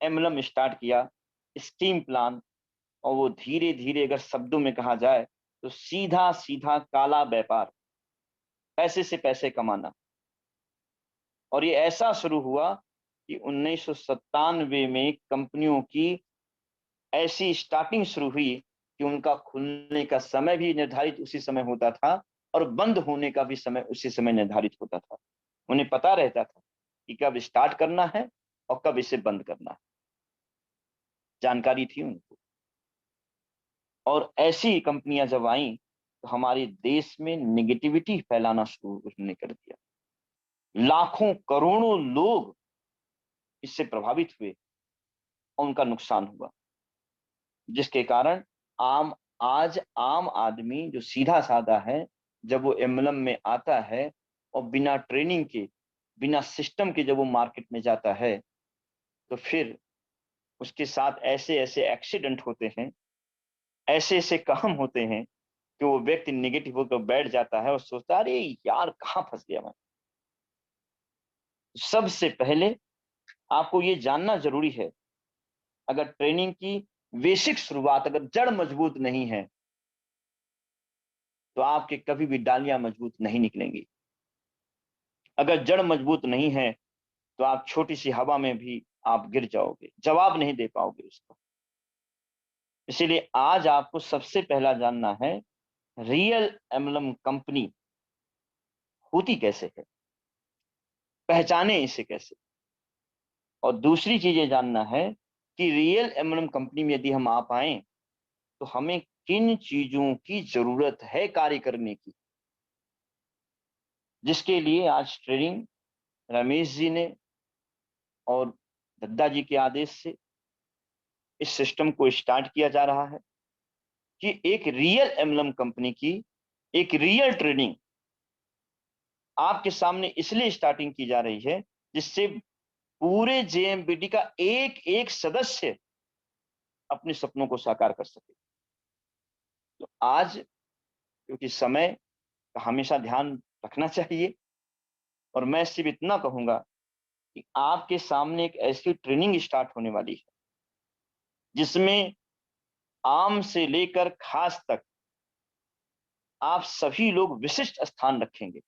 एमलम स्टार्ट किया, स्टीम प्लान। और वो धीरे धीरे अगर शब्दों में कहा जाए तो सीधा सीधा काला व्यापार, पैसे से पैसे कमाना। और ये ऐसा शुरू हुआ कि 1997 में कंपनियों की ऐसी स्टार्टिंग शुरू हुई कि उनका खुलने का समय भी निर्धारित उसी समय होता था और बंद होने का भी समय उसी समय निर्धारित होता था। उन्हें पता रहता था कि कब स्टार्ट करना है और कब इसे बंद करना है, जानकारी थी उनको। और ऐसी कंपनियां जब आई तो हमारे देश में नेगेटिविटी फैलाना शुरू उन्होंने कर दिया। लाखों करोड़ों लोग इससे प्रभावित हुए और उनका नुकसान हुआ, जिसके कारण आज आम आदमी जो सीधा साधा है, जब वो एमलम में आता है और बिना ट्रेनिंग के, बिना सिस्टम के जब वो मार्केट में जाता है तो फिर उसके साथ ऐसे ऐसे एक्सीडेंट होते हैं, ऐसे ऐसे काम होते हैं कि वो व्यक्ति नेगेटिव होकर बैठ जाता है और सोचता है अरे यार कहाँ फंस गया मैं। सबसे पहले आपको ये जानना जरूरी है, अगर ट्रेनिंग की बेसिक शुरुआत, अगर जड़ मजबूत नहीं है तो आपके कभी भी डालियां मजबूत नहीं निकलेंगी। अगर जड़ मजबूत नहीं है तो आप छोटी सी हवा में भी आप गिर जाओगे, जवाब नहीं दे पाओगे उसको। इसीलिए आज आपको सबसे पहला जानना है रियल एमलम कंपनी होती कैसे है, पहचाने इसे कैसे। और दूसरी चीज ये जानना है कि रियल एमलम कंपनी में यदि हम आ पाए तो हमें किन चीजों की जरूरत है कार्य करने की, जिसके लिए आज ट्रेनिंग रमेश जी ने और दद्दा जी के आदेश से इस सिस्टम को स्टार्ट किया जा रहा है कि एक रियल एमलम कंपनी की एक रियल ट्रेनिंग आपके सामने इसलिए स्टार्टिंग की जा रही है जिससे पूरे जेएमबीडी का एक एक सदस्य अपने सपनों को साकार कर सके। तो आज क्योंकि समय का हमेशा ध्यान रखना चाहिए और मैं सिर्फ इतना कहूंगा कि आपके सामने एक ऐसी ट्रेनिंग स्टार्ट होने वाली है जिसमें आम से लेकर खास तक आप सभी लोग विशिष्ट स्थान रखेंगे।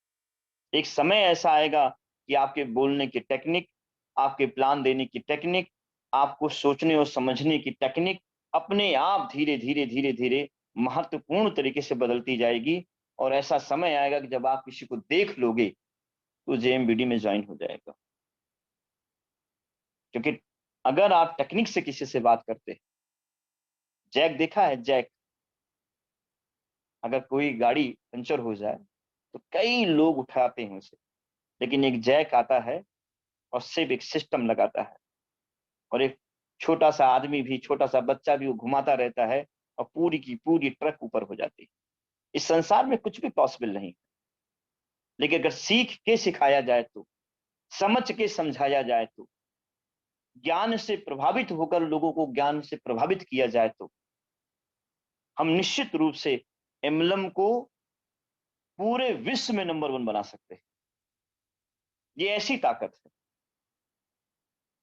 एक समय ऐसा आएगा कि आपके बोलने की टेक्निक, आपके प्लान देने की टेक्निक, आपको सोचने और समझने की टेक्निक अपने आप धीरे धीरे धीरे धीरे महत्वपूर्ण तरीके से बदलती जाएगी और ऐसा समय आएगा कि जब आप किसी को देख लोगे तो जेएमबीडी में ज्वाइन हो जाएगा। क्योंकि अगर आप टेक्निक से किसी से बात करते हैं, जैक देखा है, जैक, अगर कोई गाड़ी पंचर हो जाए तो कई लोग उठाते हैं उसे, लेकिन एक जैक आता है और सिर्फ एक सिस्टम लगाता है, और एक छोटा सा आदमी भी, छोटा सा बच्चा भी वो घुमाता रहता है और पूरी की पूरी ट्रक ऊपर हो जाती है। इस संसार में कुछ भी पॉसिबल नहीं, लेकिन अगर सीख के सिखाया जाए तो, समझ के समझाया जाए तो, ज्ञान से प्रभावित होकर लोगों को ज्ञान से प्रभावित किया जाए तो हम निश्चित रूप से एमएलएम को पूरे विश्व में नंबर 1 बना सकते हैं। ये ऐसी ताकत है।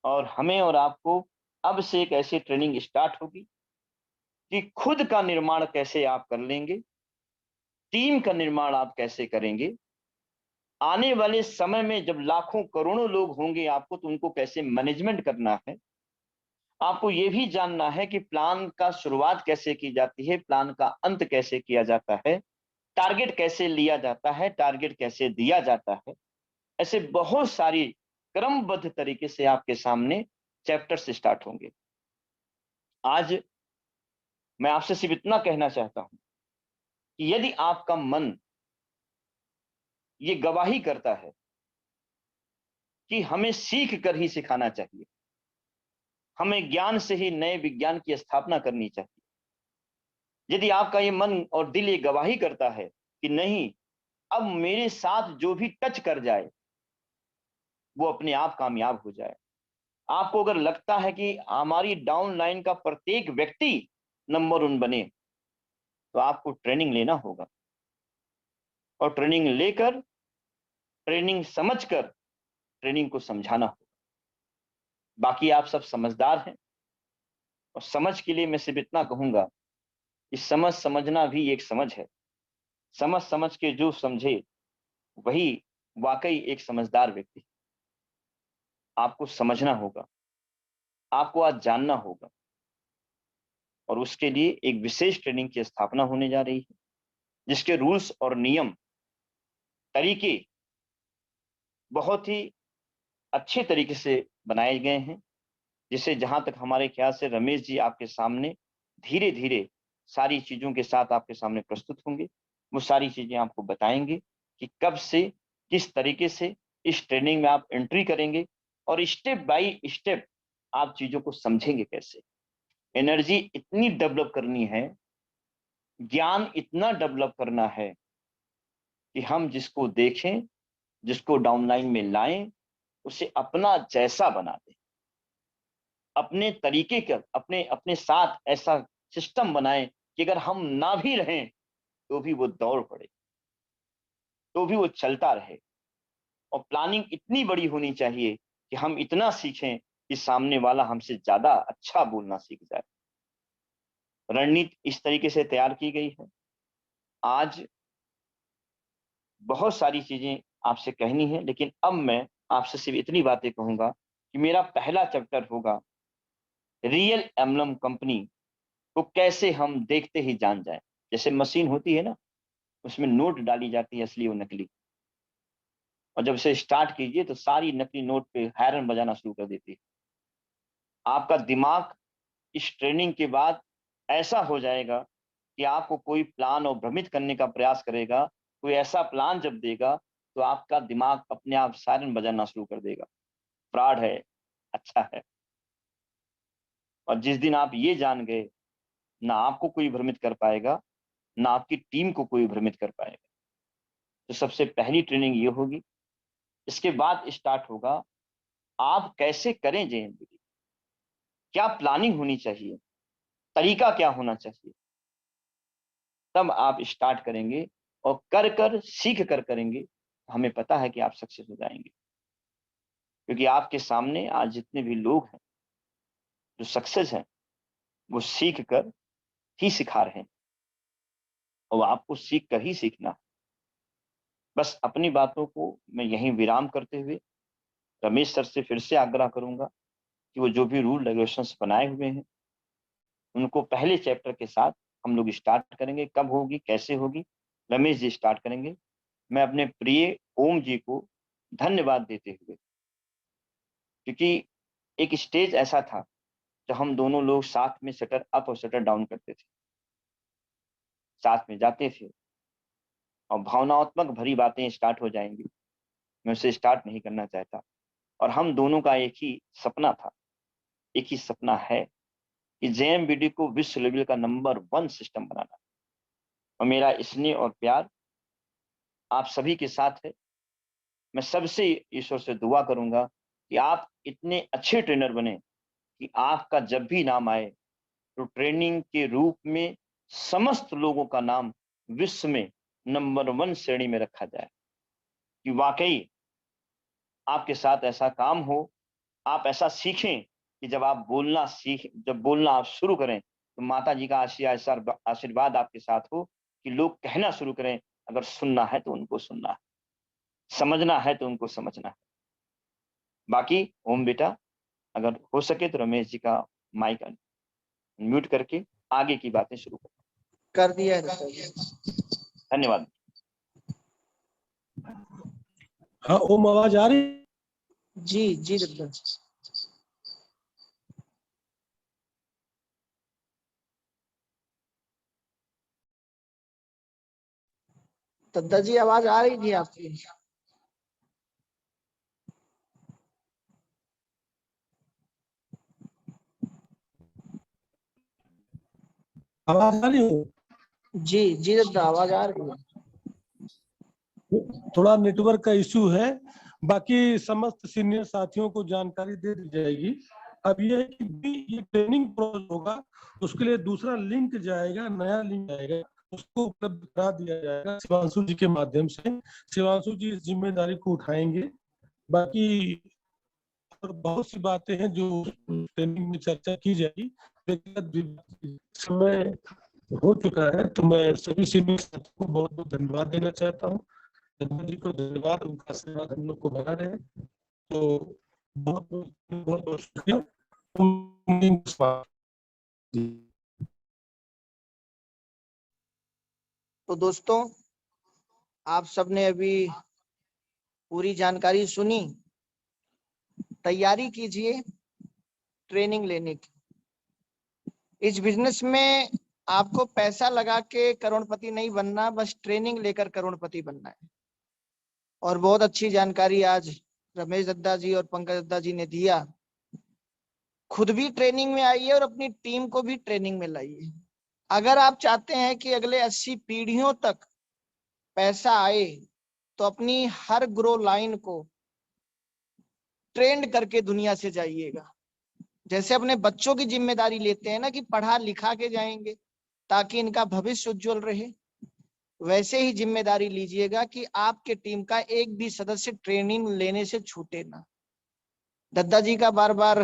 और हमें और आपको अब से एक ऐसी ट्रेनिंग स्टार्ट होगी कि खुद का निर्माण कैसे आप कर लेंगे, टीम का निर्माण आप कैसे करेंगे, आने वाले समय में जब लाखों करोड़ों लोग होंगे आपको, तो उनको कैसे मैनेजमेंट करना है। आपको ये भी जानना है कि प्लान का शुरुआत कैसे की जाती है, प्लान का अंत कैसे किया जाता है, टारगेट कैसे लिया जाता है, टारगेट कैसे दिया जाता है। ऐसे बहुत सारी क्रमबद्ध तरीके से आपके सामने चैप्टर्स स्टार्ट होंगे। आज मैं आपसे सिर्फ इतना कहना चाहता हूं कि यदि आपका मन ये गवाही करता है कि हमें सीख कर ही सिखाना चाहिए, हमें ज्ञान से ही नए विज्ञान की स्थापना करनी चाहिए, यदि आपका ये मन और दिल ये गवाही करता है कि नहीं, अब मेरे साथ जो भी टच कर जाए वो अपने आप कामयाब हो जाए, आपको अगर लगता है कि हमारी डाउन लाइन का प्रत्येक व्यक्ति नंबर 1 बने, तो आपको ट्रेनिंग लेना होगा, और ट्रेनिंग लेकर, ट्रेनिंग समझकर, ट्रेनिंग को समझाना होगा। बाकी आप सब समझदार हैं, और समझ के लिए मैं सिर्फ इतना कहूंगा कि समझना भी एक समझ है। समझ के जो समझे वही वाकई एक समझदार व्यक्ति। आपको समझना होगा, आपको आज जानना होगा, और उसके लिए एक विशेष ट्रेनिंग की स्थापना होने जा रही है, जिसके रूल्स और नियम, तरीके बहुत ही अच्छे तरीके से बनाए गए हैं, जिसे जहां तक हमारे ख्याल से रमेश जी आपके सामने धीरे धीरे सारी चीजों के साथ आपके सामने प्रस्तुत होंगे। वो सारी चीजें आपको बताएंगे कि कब से किस तरीके से इस ट्रेनिंग में आप एंट्री करेंगे, और स्टेप बाय स्टेप आप चीजों को समझेंगे कैसे। एनर्जी इतनी डेवलप करनी है, ज्ञान इतना डेवलप करना है कि हम जिसको देखें, जिसको डाउनलाइन में लाएं, उसे अपना जैसा बना दें, अपने तरीके का, अपने अपने साथ ऐसा सिस्टम बनाएं कि अगर हम ना भी रहें तो भी वो दौड़ पड़े, तो भी वो चलता रहे। और प्लानिंग इतनी बड़ी होनी चाहिए कि हम इतना सीखें कि सामने वाला हमसे ज्यादा अच्छा बोलना सीख जाए। रणनीति इस तरीके से तैयार की गई है। आज बहुत सारी चीजें आपसे कहनी है, लेकिन अब मैं आपसे सिर्फ इतनी बातें कहूंगा कि मेरा पहला चैप्टर होगा रियल एम्बलम कंपनी को कैसे हम देखते ही जान जाए। जैसे मशीन होती है ना, उसमें नोट डाली जाती है, असली और नकली, और जब इसे स्टार्ट कीजिए तो सारी नकली नोट पे हायरन बजाना शुरू कर देती है। आपका दिमाग इस ट्रेनिंग के बाद ऐसा हो जाएगा कि आपको कोई प्लान और भ्रमित करने का प्रयास करेगा, कोई ऐसा प्लान जब देगा तो आपका दिमाग अपने आप सायरन बजाना शुरू कर देगा, फ्रॉड है, अच्छा है। और जिस दिन आप ये जान गए, ना आपको कोई भ्रमित कर पाएगा, ना आपकी टीम को कोई भ्रमित कर पाएगा। तो सबसे पहली ट्रेनिंग ये होगी। इसके बाद स्टार्ट होगा आप कैसे करें जेएमबीडी, क्या प्लानिंग होनी चाहिए, तरीका क्या होना चाहिए, तब आप स्टार्ट करेंगे, और कर कर सीख कर करेंगे, हमें पता है कि आप सक्सेस हो जाएंगे। क्योंकि आपके सामने आज जितने भी लोग हैं जो सक्सेस हैं, वो सीख कर ही सिखा रहे हैं, और आपको सीख कर ही सीखना है। बस अपनी बातों को मैं यहीं विराम करते हुए रमेश सर से फिर से आग्रह करूंगा कि वो जो भी रूल रेगुलेशंस बनाए हुए हैं उनको पहले चैप्टर के साथ हम लोग स्टार्ट करेंगे। कब होगी, कैसे होगी, रमेश जी स्टार्ट करेंगे। मैं अपने प्रिय ओम जी को धन्यवाद देते हुए, क्योंकि एक स्टेज ऐसा था जब हम दोनों लोग साथ में शटर अप और शटर डाउन करते थे, साथ में जाते थे, और भावनात्मक भरी बातें स्टार्ट हो जाएंगी, मैं उसे स्टार्ट नहीं करना चाहता। और हम दोनों का एक ही सपना था, एक ही सपना है कि JMBD को विश्व लेवल का नंबर 1 सिस्टम बनाना। और मेरा स्नेह और प्यार आप सभी के साथ है। मैं सबसे ईश्वर से दुआ करूंगा कि आप इतने अच्छे ट्रेनर बने कि आपका जब भी नाम आए तो ट्रेनिंग के रूप में समस्त लोगों का नाम विश्व में नंबर 1 श्रेणी में रखा जाए, कि वाकई आपके साथ ऐसा काम हो, आप ऐसा सीखें कि जब बोलना आप शुरू करें तो माता जी का आशीर्वाद आपके साथ हो, कि लोग कहना शुरू करें, अगर सुनना है तो उनको सुनना है, समझना है तो उनको समझना है। बाकी ओम बेटा, अगर हो सके तो रमेश जी का माइक म्यूट करके आगे की बातें शुरू करें। कर दिया है दत्ता जी। धन्यवाद। हाँ ओम, आवाज आ रही? जी जी दत्ता जी। दत्ता जी आवाज आ रही थी आपकी? आवाज आ रही हो? जी जी दत्ता आवाज आ रही है। थोड़ा नेटवर्क का इश्यू है, बाकी समस्त सीनियर साथियों को जानकारी दे दी जाएगी। अब ये है कि ये ट्रेनिंग प्रोसेस होगा, उसके लिए दूसरा लिंक जाएगा, नया लिंक जाएगा, उसको उपलब्ध करा दिया जाएगा शिवांशु जी के माध्यम से। शिवांशु जी इस जिम्मेदारी को उठाएंगे। बाकी और बहुत सी बातें हैं जो ट्रेनिंग में चर्चा की जाएगी। समय हो चुका है, तो मैं सभी सीनियर साथियों को बहुत बहुत धन्यवाद देना चाहता हूँ। जी को धन्यवाद, उनका आशीर्वाद हम लोग को बना रहे। तो बहुत बहुत शुक्रिया। तो दोस्तों, आप सबने अभी पूरी जानकारी सुनी। तैयारी कीजिए ट्रेनिंग लेने की। इस बिजनेस में आपको पैसा लगा के करोड़पति नहीं बनना, बस ट्रेनिंग लेकर करोड़पति बनना है। और बहुत अच्छी जानकारी आज रमेश दद्दा जी और पंकज दद्दा जी ने दिया। खुद भी ट्रेनिंग में आइए और अपनी टीम को भी ट्रेनिंग में लाइए। अगर आप चाहते हैं कि अगले 80 पीढ़ियों तक पैसा आए, तो अपनी हर ग्रो लाइन को ट्रेंड करके दुनिया से जाइएगा। जैसे अपने बच्चों की जिम्मेदारी लेते हैं ना कि पढ़ा लिखा के जाएंगे ताकि इनका भविष्य उज्जवल रहे, वैसे ही जिम्मेदारी लीजिएगा कि आपके टीम का एक भी सदस्य ट्रेनिंग लेने से छूटे ना। दद्दा जी का बार बार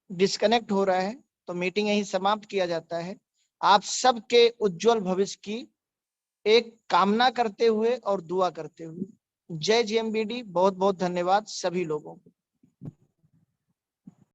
डिस्कनेक्ट हो रहा है, तो मीटिंग यहीं समाप्त किया जाता है। आप सबके उज्जवल भविष्य की एक कामना करते हुए और दुआ करते हुए, जय JMBD। बहुत बहुत धन्यवाद सभी लोगों को।